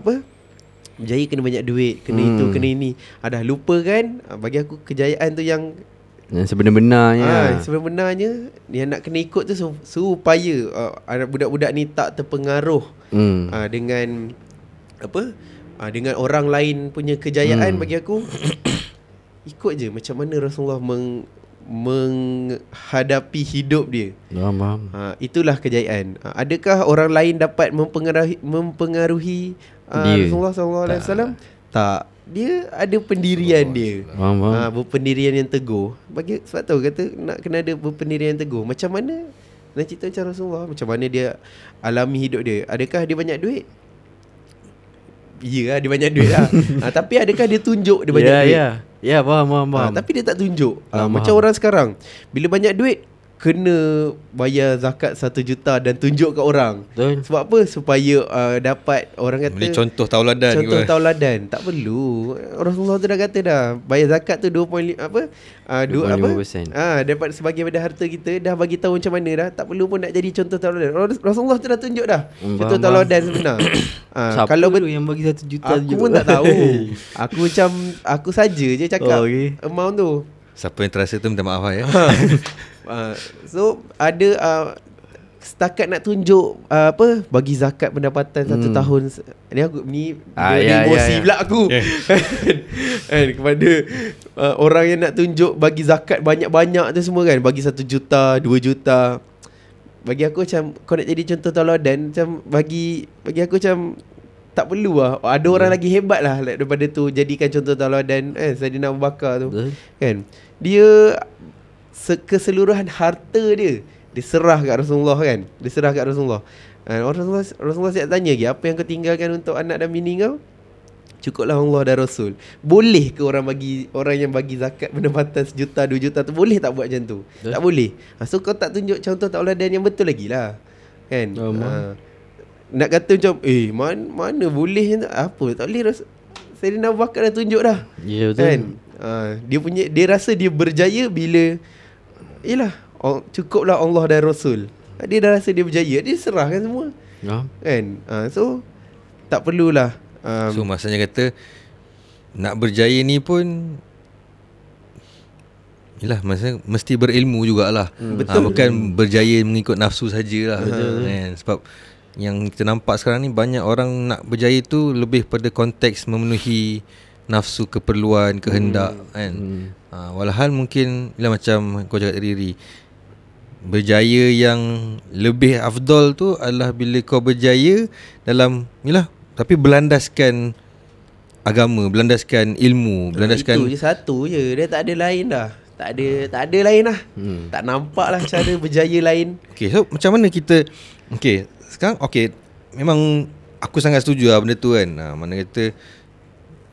berjaya kena banyak duit, kena itu, kena ini, dah lupa kan. Bagi aku kejayaan tu yang sebenar-benarnya. Sebenarnya yang nak kena ikut tu supaya budak-budak ni tak terpengaruh dengan dengan orang lain punya kejayaan. Bagi aku ikut je macam mana Rasulullah menghadapi hidup dia. Faham. Itulah kejayaan. Adakah orang lain dapat mempengaruhi Rasulullah SAW? Tak. Dia ada pendirian dia. Berpendirian yang teguh. Sebab tu kata nak kena ada berpendirian yang teguh. Macam mana nak cerita macam Rasulullah, macam mana dia alami hidup dia. Adakah dia banyak duit? Ya, dia banyak duit lah. Tapi adakah dia tunjuk dia banyak duit? Ya, faham. Tapi dia tak tunjuk. Macam orang sekarang, bila banyak duit kena bayar zakat 1 juta dan tunjuk kat orang. Betul. Sebab apa? Supaya dapat, orang kata, boleh contoh tauladan. Tak perlu. Rasulullah tu dah kata dah, bayar zakat tu 2.5%. Dapat sebahagian daripada harta kita. Dah bagi tahu macam mana dah. Tak perlu pun nak jadi contoh tauladan. Rasulullah tu dah tunjuk dah contoh tauladan sebenar. Siapa kalau yang bagi 1 juta aku pun tak tahu. Aku saja je cakap amount tu. Siapa yang terasa tu minta maaf lah ya. So ada setakat nak tunjuk bagi zakat pendapatan 1 tahun. Ni emosi pula aku. Kepada orang yang nak tunjuk bagi zakat banyak-banyak tu semua kan, bagi 1 juta, 2 juta. Bagi aku macam kau nak jadi contoh tauladan, macam bagi aku macam tak perlu lah. Ada orang lagi hebat lah daripada tu, jadikan contoh tauladan Saidina Abu Bakar tu kan. Dia keseluruhan harta dia diserah kat Rasulullah kan. Rasulullah siap tanya lagi, apa yang kau tinggalkan untuk anak dan bini kau? Cukuplah Allah dan Rasul. Boleh ke orang yang bagi zakat pendapatan 1 juta, 2 juta tu, boleh tak buat macam tu? Tak boleh. So kau tak tunjuk contoh tauladan yang betul lagi lah kan. Nak kata macam mana boleh, apa tak boleh. Saidina Abu Bakar dah tunjuk dah. Ya betul kan. Dia rasa dia berjaya bila cukuplah Allah dan Rasul. Dia dah rasa dia berjaya, dia serahkan semua kan. So tak perlulah. So maksudnya kata nak berjaya ni pun maksudnya mesti berilmu jugalah. Bukan berjaya mengikut nafsu sajalah kan. Sebab yang kita nampak sekarang ni, banyak orang nak berjaya tu lebih pada konteks memenuhi nafsu, keperluan, kehendak kan. Walhal mungkin macam kau cakap tadi, berjaya yang lebih afdal tu adalah bila kau berjaya dalam tapi berlandaskan agama, berlandaskan ilmu, berlandaskan itu je, satu je. Dia tak ada lain dah. Tak ada lain lah. Tak nampak lah cara berjaya lain. Okay, so macam mana kita sekarang memang aku sangat setuju lah benda tu kan. Mana kata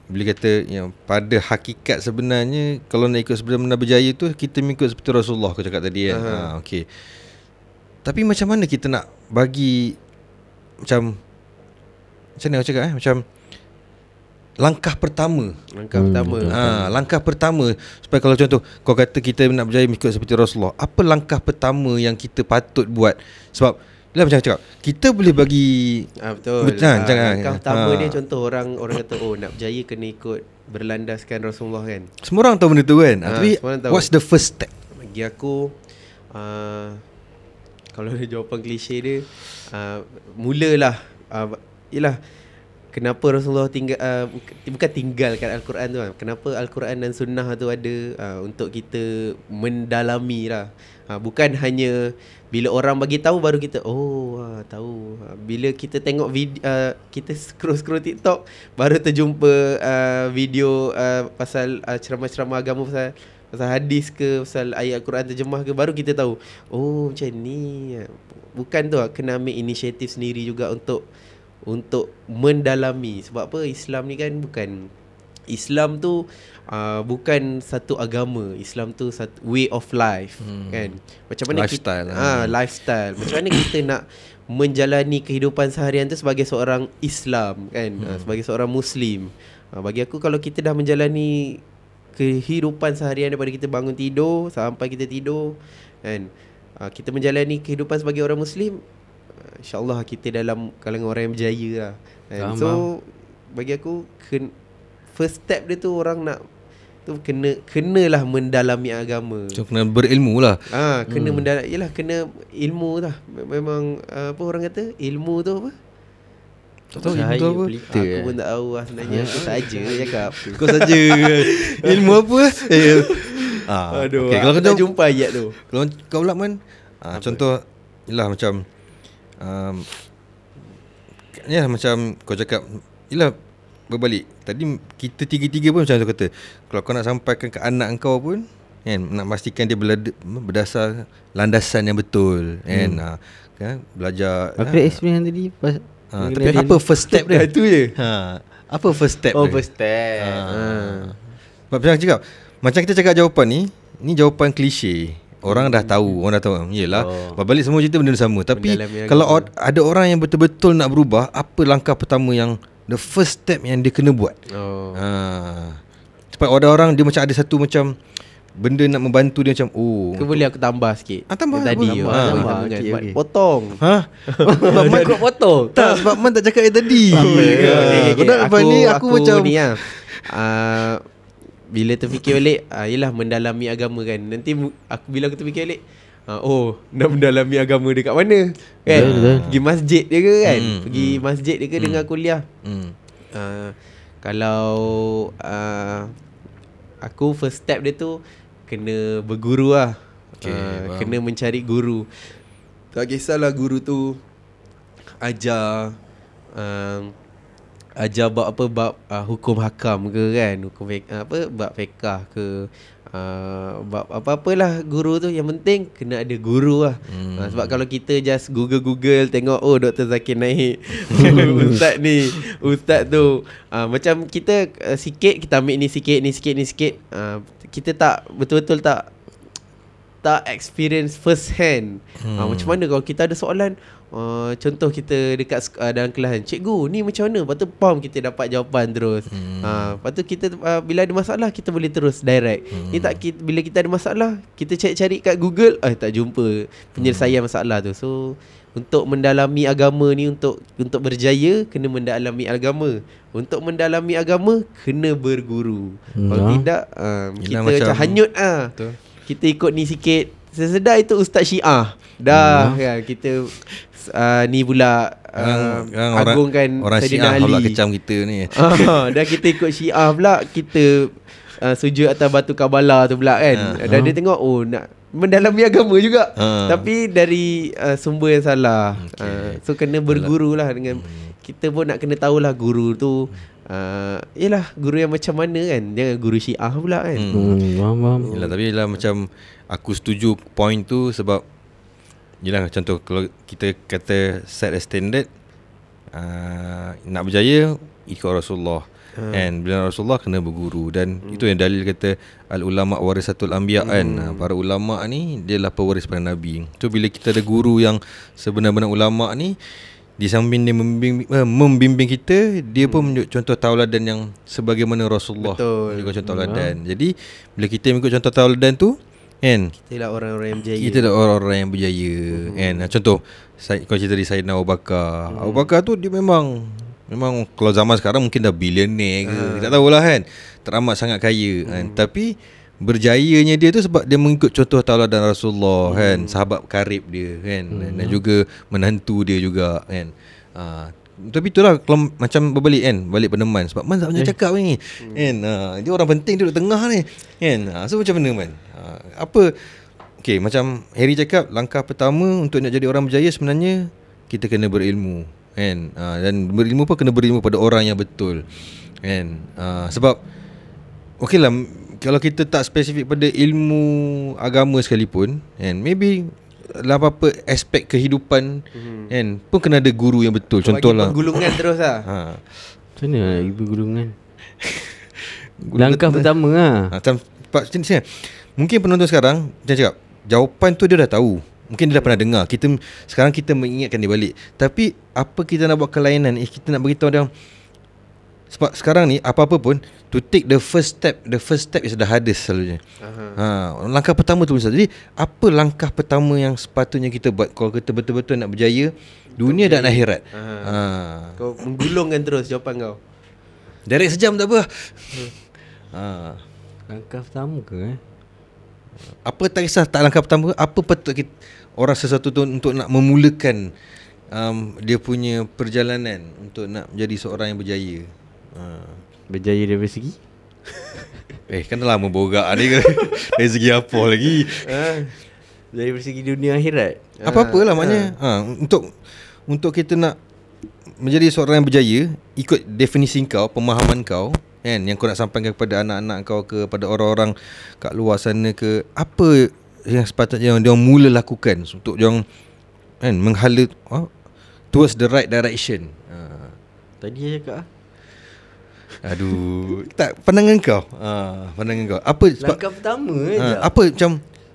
bila kata yang pada hakikat sebenarnya, kalau nak ikut sebenar-benar berjaya tu, kita mengikut seperti Rasulullah kau cakap tadi kan. Tapi macam mana kita nak bagi macam mana aku cakap macam langkah pertama. Langkah pertama supaya kalau contoh kau kata kita nak berjaya mengikut seperti Rasulullah, apa langkah pertama yang kita patut buat? Sebab macam cakap, kita boleh bagi betul. Jangan langkah pertama dia contoh orang kata nak berjaya kena ikut berlandaskan Rasulullah kan. Semua orang tahu benda tu kan. Tapi what's the first step? Bagi aku kalau jawapan klise dia mulalah ialah kenapa Rasulullah bukan tinggalkan Al-Quran tu kan. Kenapa Al-Quran dan Sunnah tu ada untuk kita mendalami lah. Bukan hanya bila orang bagi tahu baru kita tahu. Bila kita tengok video, kita scroll TikTok baru terjumpa video pasal ceramah-ceramah agama pasal hadis ke, pasal ayat Al-Quran terjemah ke, baru kita tahu macam ni. Bukan tu kena ambil inisiatif sendiri juga untuk mendalami. Sebab apa, Islam ni kan Islam tu bukan satu agama. Islam tu satu way of life kan. Macam mana lifestyle lifestyle. Macam mana kita nak menjalani kehidupan seharian tu sebagai seorang Islam kan, sebagai seorang Muslim. Bagi aku kalau kita dah menjalani kehidupan seharian daripada kita bangun tidur sampai kita tidur kan, kita menjalani kehidupan sebagai orang Muslim, InsyaAllah kita dalam kalangan orang yang berjaya lah kan? So bagi aku first step dia tu orang nak tu kenalah mendalami agama. So kena berilmu lah. Kena yalah kena ilmu lah. Memang apa orang kata ilmu tu apa? Tak tahu ilmu tu apa. Aku pun tak tahu lah sebenarnya. Aku saja cakap. Kau saja. Ilmu apa? Aduh, okay, kalau aku tak jumpa ayat tu. Kalau kau pula Man, contoh ialah macam macam kau cakap, ialah berbalik. Tadi kita tiga-tiga pun macam tu kata, kalau kau nak sampaikan ke anak kau pun kan, nak pastikan dia berdasar landasan yang betul kan. Kan belajar. Aku dah explain tadi tapi apa first step dia? Itu je. Apa first step dia? First step. Macam aku cakap, macam kita cakap jawapan ni jawapan klise. Orang dah tahu, Yelah, balik semua cerita benda sama. Tapi kalau ada orang yang betul-betul nak berubah, apa langkah pertama yang the first step yang dia kena buat? Sebab ada orang dia macam ada satu macam benda nak membantu dia macam boleh aku tambah sikit. Tambah tadi okay. Potong. Sebab Man kau potong. Tak, sebab Man tak cakap yang tadi. Aku macam ni lah. Bila terfikir balik, yelah mendalami agama kan. Nanti bila aku terfikir balik, nak mendalami agama dekat mana kan? Pergi masjid dia ke kan? Pergi masjid dia ke dengar kuliah? Kalau aku first step dia tu kena berguru lah. Kena mencari guru. Tak kisahlah guru tu ajar bab hukum hakam ke kan, hukum bab fiqh ke, bab apa-apalah guru tu. Yang penting kena ada guru lah. Sebab kalau kita just Google tengok Dr. Zakir Naik ustaz ni, ustaz tu, macam kita sikit kita ambil ni sikit, kita tak betul-betul tak experience first hand. Macam mana kalau kita ada soalan, contoh kita dekat dalam kelas, cikgu ni macam mana? Lepas tu kita dapat jawapan terus. Lepas tu kita bila ada masalah kita boleh terus direct. Bila kita ada masalah kita cari kat Google, tak jumpa penyelesaian masalah tu. So untuk mendalami agama ni, untuk berjaya kena mendalami agama. Untuk mendalami agama kena berguru. Kalau tidak kita macam hanyut kita ikut ni sikit, sesedar itu ustaz Syiah dah kan. Kita ni pula agungkan orang Syiah pula kecam kita ni. Dah kita ikut Syiah pula, kita sujud atas batu Kabbalah tu pula kan. Dan dia tengok nak mendalami agama juga, tapi dari sumber yang salah. So kena berguru lah dengan kita pun nak kena tahulah guru tu yelah guru yang macam mana kan. Jangan guru Syiah pula kan. Yelah, tapi yelah macam aku setuju point tu. Sebab yelah contoh kalau kita kata set a standard, nak berjaya ikut Rasulullah kan. Bila Rasulullah kena berguru. Dan itu yang dalil kata al-ulama warisatul anbiya kan. Para ulama ni dia adalah pewaris para nabi. So bila kita ada guru yang sebenar-benar ulama ni, di samping dia membimbing kita, dia pun menunjuk contoh tauladan yang sebagaimana Rasulullah menunjukkan contoh tauladan. Jadi bila kita mengikut contoh tauladan tu kan, Kita lah orang-orang yang berjaya. kita adalah orang-orang yang berjaya kan. Contoh kalau cerita dari Sayyidina Abu Bakar. Abu Bakar tu dia memang kalau zaman sekarang mungkin dah billionaire ke, tak tahulah kan, teramat sangat kaya kan. Tapi berjayanya dia tu sebab dia mengikut contoh tauladan Rasulullah kan, sahabat karib dia kan, dan juga menantu dia juga kan. Tapi itulah kalau macam berbalik kan, balik peneman sebab Man tak banyak cakap ni kan. Dia orang penting duduk tengah ni kan. So macam mana Man? Apa okey, macam Harry cakap, langkah pertama untuk nak jadi orang berjaya sebenarnya kita kena berilmu kan. Dan berilmu pun kena berilmu pada orang yang betul kan. Sebab okeylah, kalau kita tak spesifik pada ilmu agama sekalipun kan, maybe lah apa-apa aspek kehidupan kan pun kena ada guru yang betul. Contohlah gulungan terus lah. Macam mana ibu gulungan? Langkah pertama lah. Macam sini. Mungkin penonton sekarang macam cakap, jawapan tu dia dah tahu. Mungkin dia dah pernah dengar. Sekarang kita mengingatkan dia balik. Tapi apa kita nak buat kelainan? Kita nak beritahu dia. Sebab sekarang ni apa-apa pun, to take the first step is the hardest selalunya. Langkah pertama tu. Jadi apa langkah pertama yang sepatutnya kita buat kalau kita betul-betul nak berjaya dunia dan akhirat? Kau menggulungkan terus jawapan kau. Direct sejam tak apa. Langkah pertama ke Apa tak kisah tak langkah pertama, apa patut kita, orang sesuatu tu untuk nak memulakan dia punya perjalanan untuk nak menjadi seorang yang berjaya. Berjaya dari segi? Kan dah lama borak ni kan. Dari segi apa lagi? Dari segi dunia akhirat. Apa-apalah maknanya. Untuk kita nak menjadi seorang yang berjaya, ikut definisi kau, pemahaman kau kan, yang kau nak sampaikan kepada anak-anak kau ke, pada orang-orang kat luar sana ke, apa yang sepatutnya dia mula lakukan untuk jangan kan menghala towards the right direction. Tadi saya cakap Aduh, tak, pandangan kau. Pandangan kau. Apa sebab langkah pertama je. apa macam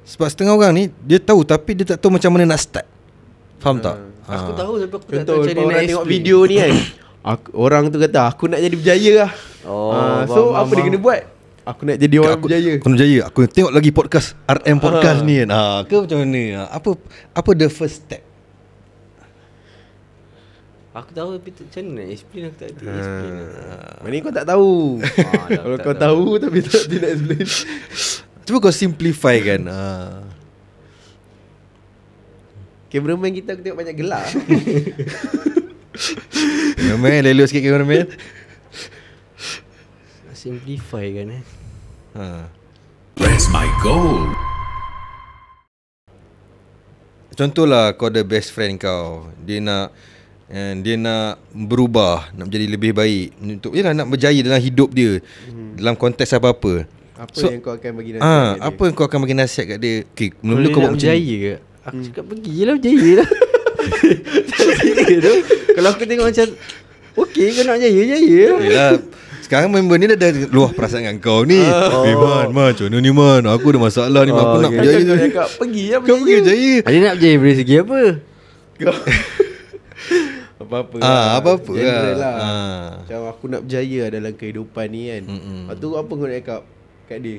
sebab setengah orang ni dia tahu tapi dia tak tahu macam mana nak start. Faham tak? Aku tahu tapi aku tak Contoh tahu macam kalau mana orang nak tengok explain. video ni kan, orang tu kata aku nak jadi berjaya lah. So apa dia kena buat? Aku nak jadi orang berjaya. Aku nak berjaya. Aku tengok lagi podcast RM podcast ni kan. Ke macam mana? Apa the first step? Aku tahu tapi macam mana nak explain, aku tak tahu explain. Mana kau tak tahu. Kalau kau tahu tapi tak nak explain. Cuba kau simplify kan. Cameraman kita aku tengok banyak gelap. Cameraman lelu sikit cameraman. Simplify kan Where's my gold? Contohlah kau ada best friend kau, dia nak berubah, nak menjadi lebih baik, untuk nak berjaya dalam hidup dia, dalam konteks apa-apa. Apa yang kau akan bagi nasihat kat dia? Apa yang kau akan bagi nasihat kat dia? Okay, mula-mula Kalau kau dia buat nak macam ni. berjaya ke, aku cakap pergilah berjaya lah. Tak berjaya tu. Kalau aku tengok macam okey kau nak berjaya, jaya lah. Yelah, sekarang member ni dah luah perasaan dengan kau ni. Man, macam mana ni Man? Aku ada masalah ni, aku nak berjaya. Kau cakap pergi lah Kau pergi berjaya. Dia nak berjaya dari segi apa? Apa-apa apa-apa General lah. Macam aku nak berjaya dalam kehidupan ni kan. Lepas tu apa kau nak cakap kat dia?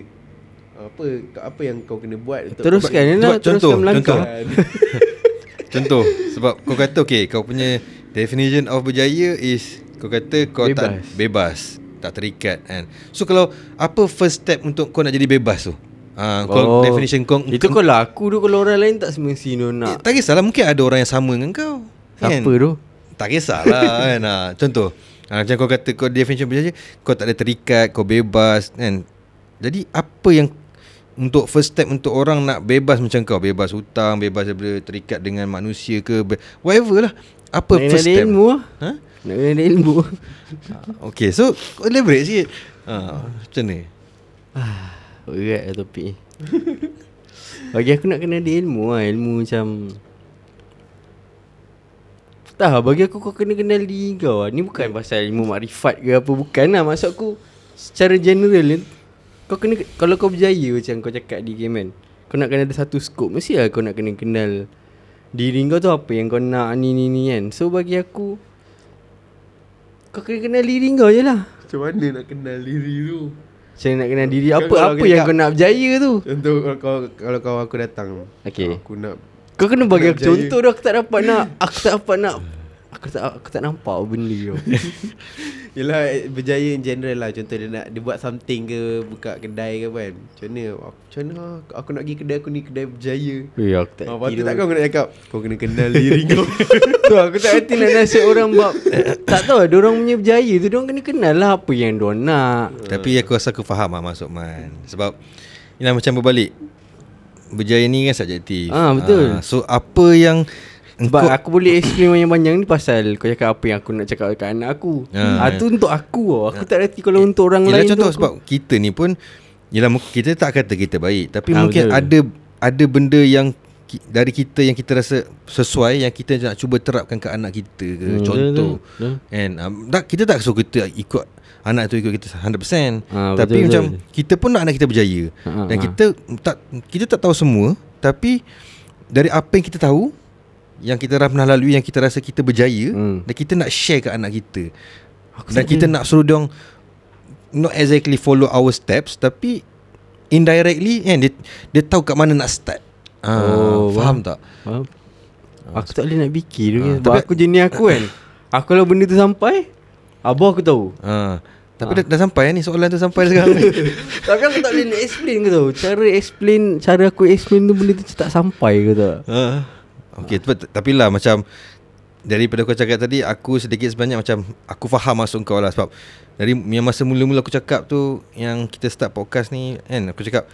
Apa yang kau kena buat untuk Teruskan je lah, teruskan melangkah. Contoh, sebab kau kata kau punya definition of berjaya is kau kata kau tak bebas, tak terikat kan. So kalau apa first step untuk kau nak jadi bebas tu? Kau definition kau itu kalau aku tu, kalau orang lain tak semestinya nak. tak kisahlah, mungkin ada orang yang sama dengan kau. Siapa kan? tu? Tak kisahlah kan. Contoh, macam kau kata kau definition berjaya, kau tak ada terikat, kau bebas kan. Jadi apa yang untuk first step untuk orang nak bebas macam kau, bebas hutang, bebas daripada terikat dengan manusia ke, whatever lah. Apa Nak first kena step? ilmu lah. Nak kena ada ilmu. Okay, so kau elaborate sikit. Macam ni. Berat lah topik ni. Bagi aku nak kena ada ilmu lah. Ilmu macam tak, bagi aku kau kena kenal diri kau lah. Ni bukan pasal ilmu makrifat ke apa, bukan lah. Maksud aku secara general, kau kena, kalau kau berjaya macam kau cakap di game kan, kau nak kena ada satu skop, mesti lah kau nak kena kenal diri kau tu apa yang kau nak ni kan. So bagi aku, kau kena kenal diri kau je lah. Macam mana nak kenal diri tu? Macam nak kenal diri Kau apa kalau apa yang cakap- kau nak berjaya tu. Contoh kalau kawan aku datang, Okey. aku nak Kau kena bagi nak aku berjaya. contoh dah. Aku tak dapat nak. Aku tak nampak benda kau. Yelah, berjaya in general lah. Contoh dia buat something ke, buka kedai ke kan. Macam mana aku nak pergi kedai aku ni, kedai berjaya. Aku tak Patut tak kau kena cakap, kau kena kenal diri kau. tu aku tak erti nak nasihat orang bab. Tak tahu ada orang punya berjaya tu, diorang kena kenal lah apa yang diorang nak. Tapi aku rasa aku faham lah maksud Man. Sebab Yelah macam berbalik, berjaya ni kan subjektif. Betul. So apa yang Sebab aku boleh explain banyak-banyak ni pasal kau cakap apa yang aku nak cakap dekat anak aku. Tu untuk aku tau. Aku tak erti kalau untuk orang Yelah, lain tu contoh aku, sebab kita ni pun, yelah kita tak kata kita baik, tapi mungkin betul. ada benda yang dari kita yang kita rasa sesuai, yang kita nak cuba terapkan ke anak kita ke. Contoh betul. And kita tak suruh kita ikut anak tu ikut kita 100%. Tapi betul, macam betul. kita pun nak anak kita berjaya. Dan kita tak tahu semua, tapi dari apa yang kita tahu, yang kita pernah lalui, yang kita rasa kita berjaya, dan kita nak share ke anak kita. Dan kita nak suruh diorang not exactly follow our steps, tapi indirectly kan, dia tahu kat mana nak start. Faham tak? Faham? Aku tak boleh nak fikir tu kan. Sebab tapi- aku jenis aku kan. Aku kalau benda tu sampai, abah aku tahu. Tapi dah sampai ni, soalan tu sampai sekarang ni. Tapi aku tak boleh nak explain ke tau. Cara aku explain tu benda tu tak sampai ke tak. Okay, tapi lah macam daripada kau cakap tadi, aku sedikit sebanyak macam aku faham maksud kau lah. Sebab dari yang masa mula-mula aku cakap tu, yang kita start podcast ni kan, aku cakap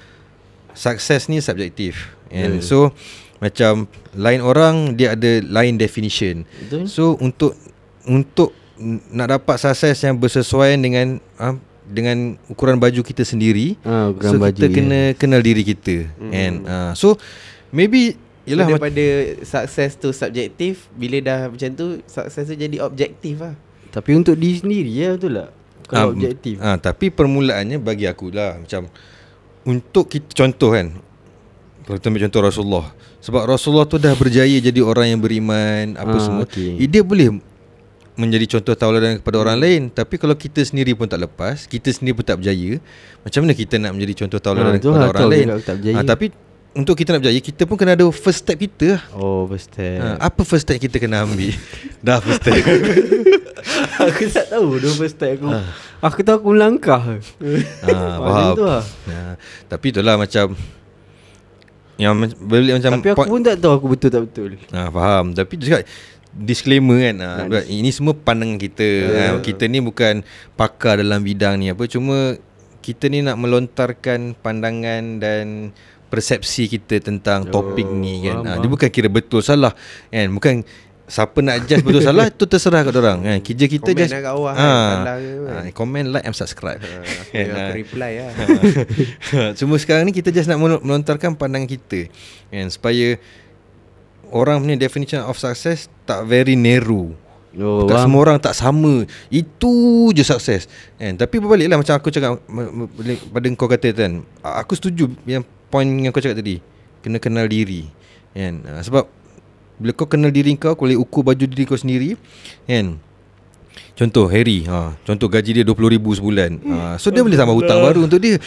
sukses ni subjektif. And so macam lain orang dia ada lain definition. Betul. So untuk nak dapat sukses yang bersesuaian dengan ukuran baju kita sendiri, Ukuran so baju, kita kena kenal diri kita. And so maybe Yelah, yelah daripada sukses tu subjektif, bila dah macam tu, sukses tu jadi objektif lah. Tapi untuk diri sendiri ya, betul tak? Kalau objektif. Tapi permulaannya bagi aku lah, macam untuk kita, contoh kan, kalau kita ambil contoh Rasulullah. Sebab Rasulullah tu dah berjaya jadi orang yang beriman, apa semua. Dia boleh menjadi contoh tauladan kepada orang lain. Tapi kalau kita sendiri pun tak lepas, kita sendiri pun tak berjaya, macam mana kita nak menjadi contoh tauladan kepada orang lain? Tapi untuk kita nak berjaya, kita pun kena ada first step kita. First step. Apa first step kita kena ambil? Dah first step. Aku tak tahu dah first step aku. Aku tahu aku melangkah. Faham tu lah. Tapi itulah macam yang balik macam Tapi aku pun tak tahu aku betul tak betul. faham. Tapi cakap disclaimer kan, ini semua pandangan kita. Kita ni bukan pakar dalam bidang ni apa, cuma kita ni nak melontarkan pandangan dan persepsi kita tentang topik ni kan. Dia bukan kira betul salah kan. Bukan siapa nak judge betul salah tu terserah kat orang kan. Kerja kita Komen just lah kat bawah kan, comment, like and subscribe. Aku reply lah. Cuma sekarang ni kita just nak melontarkan pandangan kita kan, supaya orang punya definition of success tak very narrow. Tak semua orang tak sama. Itu je sukses kan. Tapi berbaliklah macam aku cakap pada kau kata kan, aku setuju yang point yang kau cakap tadi, kena kenal diri kan. Sebab bila kau kenal diri kau boleh ukur baju diri kau sendiri kan. Contoh Harry, contoh gaji dia 20,000 sebulan. So dia boleh tambah hutang baru untuk dia.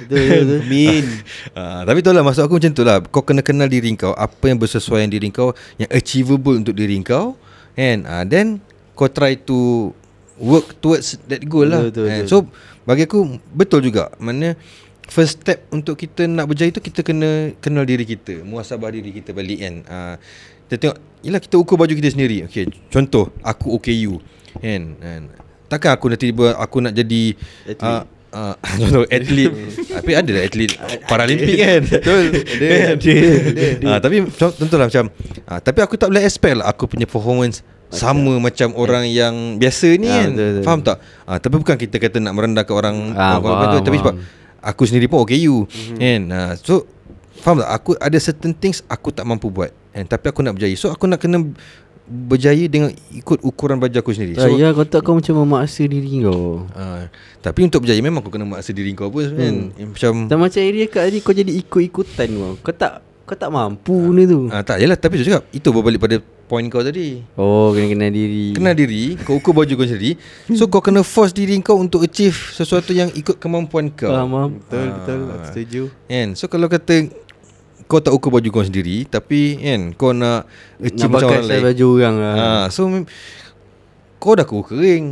Betul. Min. Tapi itulah maksud aku macam tu lah. Kau kena kenal diri kau, apa yang bersesuaian diri kau, yang achievable untuk diri kau and then kau try to work towards that goal lah. Betul. So bagi aku betul juga. Maknanya first step untuk kita nak berjaya tu, kita kena kenal diri kita, muhasabah diri kita balik kan. Kita tengok, yelah kita ukur baju kita sendiri. Okay, contoh aku OKU kan. Takkan aku nanti tiba aku nak jadi contoh atlet. Tapi ada lah atlet Paralimpik kan. Betul. Ada. Tapi contohlah macam tapi aku tak boleh expect lah aku punya performance sama macam orang yang biasa ni kan. Betul. Faham tak? Tapi bukan kita kata nak merendahkan orang faham, tapi sebab aku sendiri pun OKU kan. So faham tak? Aku ada certain things aku tak mampu buat kan, tapi aku nak berjaya. So aku nak kena berjaya dengan ikut ukuran baju aku sendiri. So ya, kau tak kau macam memaksa diri kau. tapi untuk berjaya memang kau kena maksa diri kau pun kan. Macam Dan macam area kat tadi kau jadi ikut-ikutan kau. Kau tak Kau tak mampu ni tu. Tak, yalah, tapi tu cakap, itu berbalik pada point kau tadi. Oh, kena kenal diri. Kenal diri, kau ukur baju kau sendiri. So kau kena force diri kau untuk achieve sesuatu yang ikut kemampuan kau. Faham. Betul, aku setuju. Kan? So kalau kata kau tak ukur baju kau sendiri, tapi kan kau nak achieve Nak macam pakai orang style lain. baju orang lah. So kau dah kuku kering.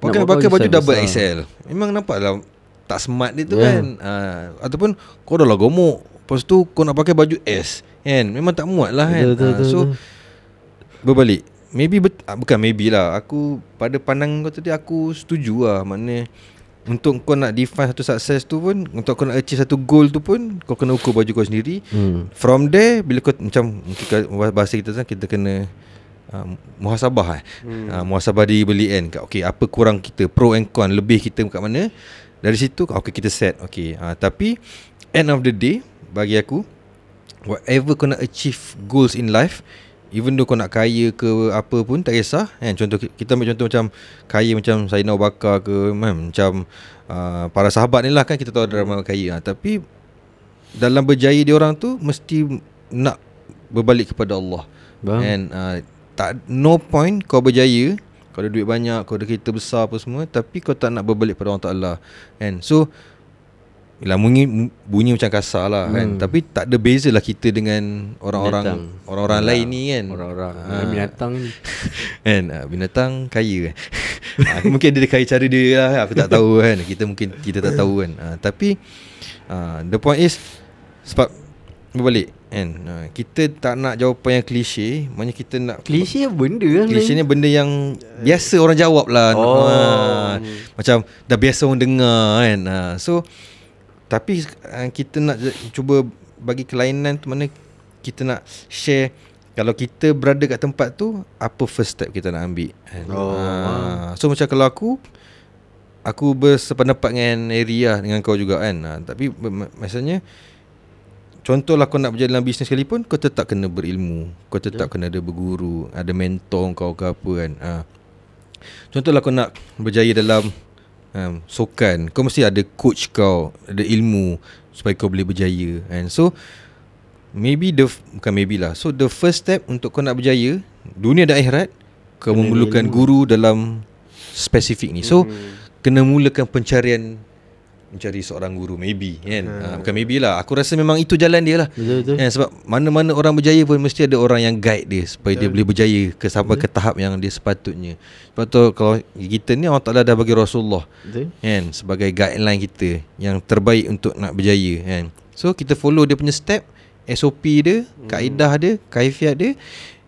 Pakai baju besar-besar. double XL. Memang nampaklah tak smart dia tu Yeah. kan. Ataupun kau dah lah gemuk. Lepas tu kau nak pakai baju S kan. Memang tak muat lah kan. Betul. So berbalik. Maybe bukan maybe lah. Aku pada pandangan kau tadi aku setuju lah. Maknanya untuk kau nak define satu sukses tu pun, untuk kau nak achieve satu goal tu pun, kau kena ukur baju kau sendiri. From there, bila kau macam mungkin bahasa kita kan, kita kena muhasabah muhasabah diri beli kan. Okay, apa kurang kita, pro and con, lebih kita kat mana. Dari situ okay, kita set. Okay, tapi end of the day, bagi aku, whatever kau nak achieve goals in life, even though kau nak kaya ke apa pun, tak kisah kan. Contoh, kita ambil contoh macam kaya macam Sayyidina Abu Bakar ke, macam para sahabat ni lah kan, kita tahu ada ramai kaya. Tapi dalam berjaya dia orang tu mesti nak berbalik kepada Allah. And tak, no point kau berjaya, kau ada duit banyak, kau ada kereta besar apa semua, tapi kau tak nak berbalik kepada Allah Ta'ala kan. So bunyi macam kasar lah kan. Tapi tak ada beza lah kita dengan orang-orang lain ni kan. Orang-orang binatang ni kan, binatang kaya kan. Mungkin dia kaya cara dia lah, aku tak tahu kan. Kita tak tahu kan. Tapi the point is, sebab berbalik kan, kita tak nak jawapan yang klise. Maknanya kita nak, klise benda kan. klise ni benda yang biasa orang jawab lah. Macam dah biasa orang dengar kan. So tapi kita nak cuba bagi kelainan tu, mana kita nak share, kalau kita berada kat tempat tu, apa first step kita nak ambil kan? So macam kalau aku bersependapat dengan Area, dengan kau juga kan. Tapi maksudnya, contohlah kau nak berjaya dalam bisnes sekalipun, kau tetap kena berilmu, kau tetap kena ada berguru, ada mentor kau ke apa kan. Contohlah kau nak berjaya dalam sokan, kau mesti ada coach kau, ada ilmu supaya kau boleh berjaya kan. So maybe bukan maybe lah, so the first step untuk kau nak berjaya dunia dan akhirat, kau memerlukan guru dalam spesifik ni. So kena mulakan mencari seorang guru, maybe kan. Bukan maybe lah, aku rasa memang itu jalan dia lah. Betul. Sebab mana-mana orang berjaya pun mesti ada orang yang guide dia supaya dia boleh berjaya sampai ke tahap yang dia sepatutnya. Sebab tu kalau kita ni, Allah Ta'ala dah bagi Rasulullah kan sebagai guideline kita yang terbaik untuk nak berjaya kan. So kita follow dia punya step, SOP dia, kaedah dia, kaifiat dia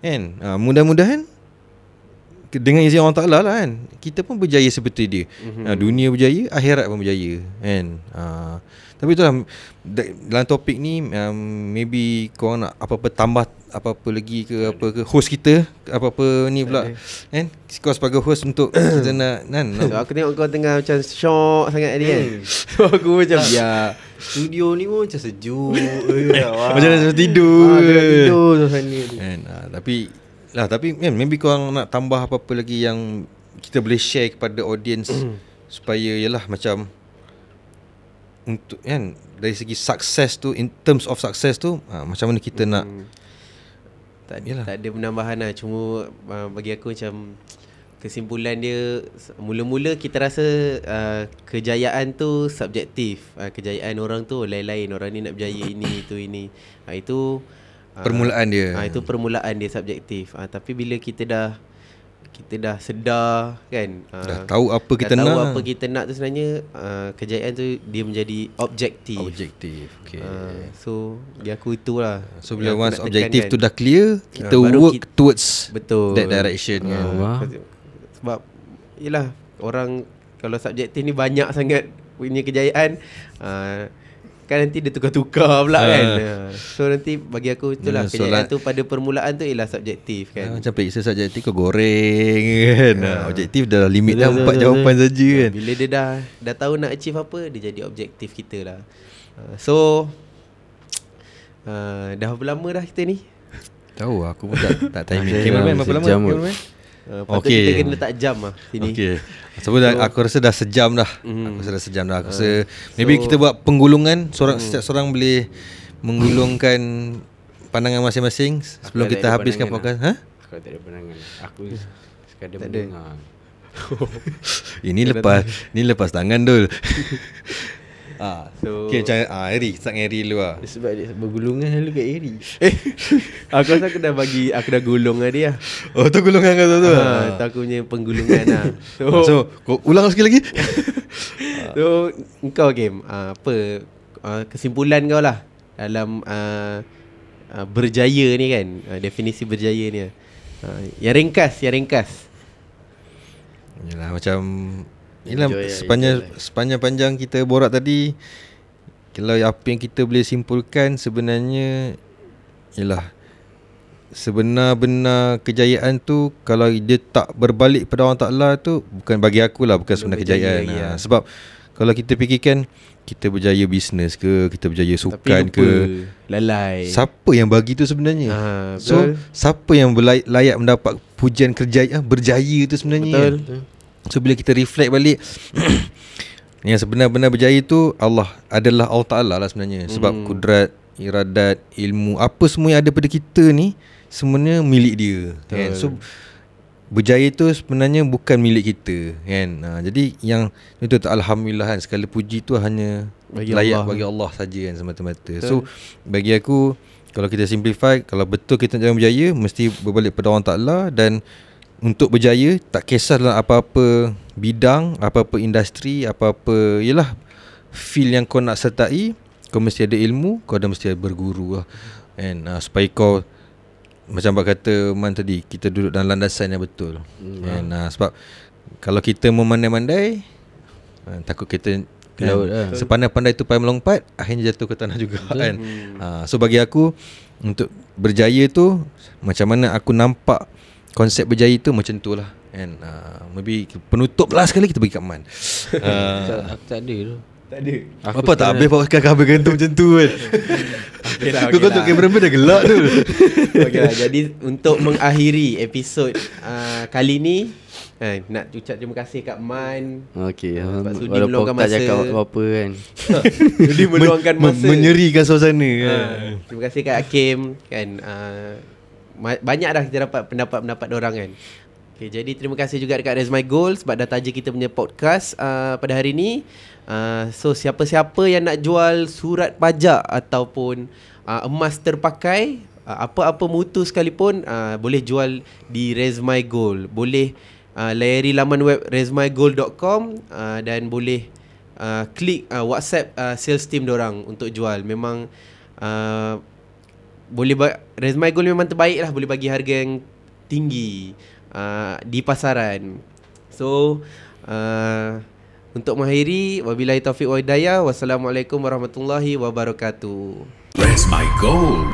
kan. Mudah-mudahan dengan izin Allah Ta'ala lah kan, kita pun berjaya seperti dia. Dunia berjaya, akhirat pun berjaya kan. Tapi itulah, dalam topik ni maybe korang nak apa-apa tambah, apa-apa lagi ke, apa ke, host kita apa-apa ni pula kan. Kau sebagai host untuk kita nak Aku tengok kau tengah macam shock sangat tadi kan. So aku macam Ya, studio ni pun macam sejuk. macam nak tidur Tidur suasana tu kan. Tapi kan, maybe korang nak tambah apa-apa lagi yang kita boleh share kepada audience supaya yalah macam untuk kan, dari segi sukses tu, in terms of success tu, macam mana kita nak tak ada penambahan lah. Cuma bagi aku macam kesimpulan dia, mula-mula kita rasa kejayaan tu subjektif. Kejayaan orang tu lain-lain. Orang ni nak berjaya ini, itu, ini. Itu permulaan dia. Itu permulaan dia subjektif. Tapi bila kita dah sedar kan, dah tahu apa kita tahu nak, apa kita nak tu sebenarnya, kejayaan tu dia menjadi objektif. Okay. So dia aku itulah. So bila once objektif tu dah clear, kita work towards that direction kan. Sebab yelah, orang kalau subjektif ni banyak sangat punya kejayaan, kan nanti dia tukar-tukar pula kan. So nanti bagi aku itulah, kejayaan tu pada permulaan tu ialah subjektif kan. Macam periksa subjektif kau goreng kan. Objektif dah limit dah 4 jawapan saja kan. Bila dia dah tahu nak achieve apa, dia jadi objektif kita lah. So dah berapa lama dah kita ni? Tahu aku pun tak timing. Cameraman berapa lama? Cameraman? Patut kita kena letak jam lah sini. Sebab aku rasa dah sejam dah. Aku rasa dah sejam dah. Aku rasa maybe kita buat penggulungan, setiap seorang boleh menggulungkan pandangan masing-masing sebelum tak kita ada habiskan pandangan podcast. Aku tak ada pandangan. Aku sekadar Tak ada. mendengar. Ini lepas tangan Dul. So- Okay macam Eri, start dengan Eri dulu lah. Sebab dia bergulungan selalu kat Eri. Aku rasa aku dah gulung dengan dia. Oh tu golongan kau tu. Tu aku punya penggulungan lah. So kau ulang sekali lagi. So engkau game apa kesimpulan kau lah dalam berjaya ni kan, definisi berjaya ni. Yang ringkas. Yalah macam Yelah Enjoy lah, sepanjang kita borak tadi, kalau apa yang kita boleh simpulkan sebenarnya ialah sebenar-benar kejayaan tu kalau dia tak berbalik pada Allah Ta'ala tu, bukan bagi aku lah, bukan sebenar berjaya kejayaan lagi lah. Sebab kalau kita fikirkan kita berjaya bisnes ke, kita berjaya Tapi sukan lupa, ke, lalai. siapa yang bagi tu sebenarnya? So betul. siapa yang layak mendapat pujian berjaya tu sebenarnya? Betul. So bila kita reflect balik yang sebenar-benar berjaya tu adalah Allah Ta'ala lah sebenarnya. Sebab kudrat, iradat, ilmu, apa semua yang ada pada kita ni semuanya milik dia kan? So berjaya tu sebenarnya bukan milik kita kan? Jadi yang itu alhamdulillah kan, segala puji tu hanya Bagi layak Allah. bagi Allah saja kan semata-mata. So bagi aku, kalau kita simplify, kalau betul kita nak berjaya, mesti berbalik pada Allah Ta'ala. Dan untuk berjaya, tak kisah dalam apa-apa bidang, apa-apa industri, apa-apa yalah field yang kau nak sertai, kau mesti ada ilmu, kau dah mesti ada berguru lah. And supaya kau, macam abang kata Man tadi, kita duduk dalam landasan yang betul. And sebab kalau kita memandai-mandai, takut kita Laut lah. sepandai-pandai tu pandai melompat, akhirnya jatuh ke tanah juga kan. So bagi aku, untuk berjaya tu, macam mana aku nampak konsep berjaya tu macam tu lah kan. Maybe penutup lah sekali kita bagi kat Man. Aku tak ada tu. Tak ada. Apa tak habis podcast habis gantung macam tu kan. Kau Okey untuk lah. kameraman dah gelak tu. Okeylah, jadi untuk mengakhiri episod kali ni, nak ucap terima kasih kat Man. Okey. Sebab sudi Walaupun meluangkan aku tak masa. cakap apa-apa kan. Jadi meluangkan masa. Menyerikan suasana kan. Terima kasih kat Hakim kan. Banyak dah kita dapat pendapat-pendapat diorang kan. Okay, jadi terima kasih juga dekat Raise My Goal sebab dah taja kita punya podcast pada hari ni. So siapa-siapa yang nak jual surat pajak ataupun emas terpakai, apa-apa mutu sekalipun, boleh jual di Raise My Goal. Boleh layari laman web raisemygoal.com dan boleh klik WhatsApp sales team diorang untuk jual. Memang Raise My Goal memang terbaik lah, boleh bagi harga yang tinggi di pasaran. So untuk mengakhiri, wabillahi taufiq wa hidayah, wassalamualaikum warahmatullahi wabarakatuh. Where's my gold?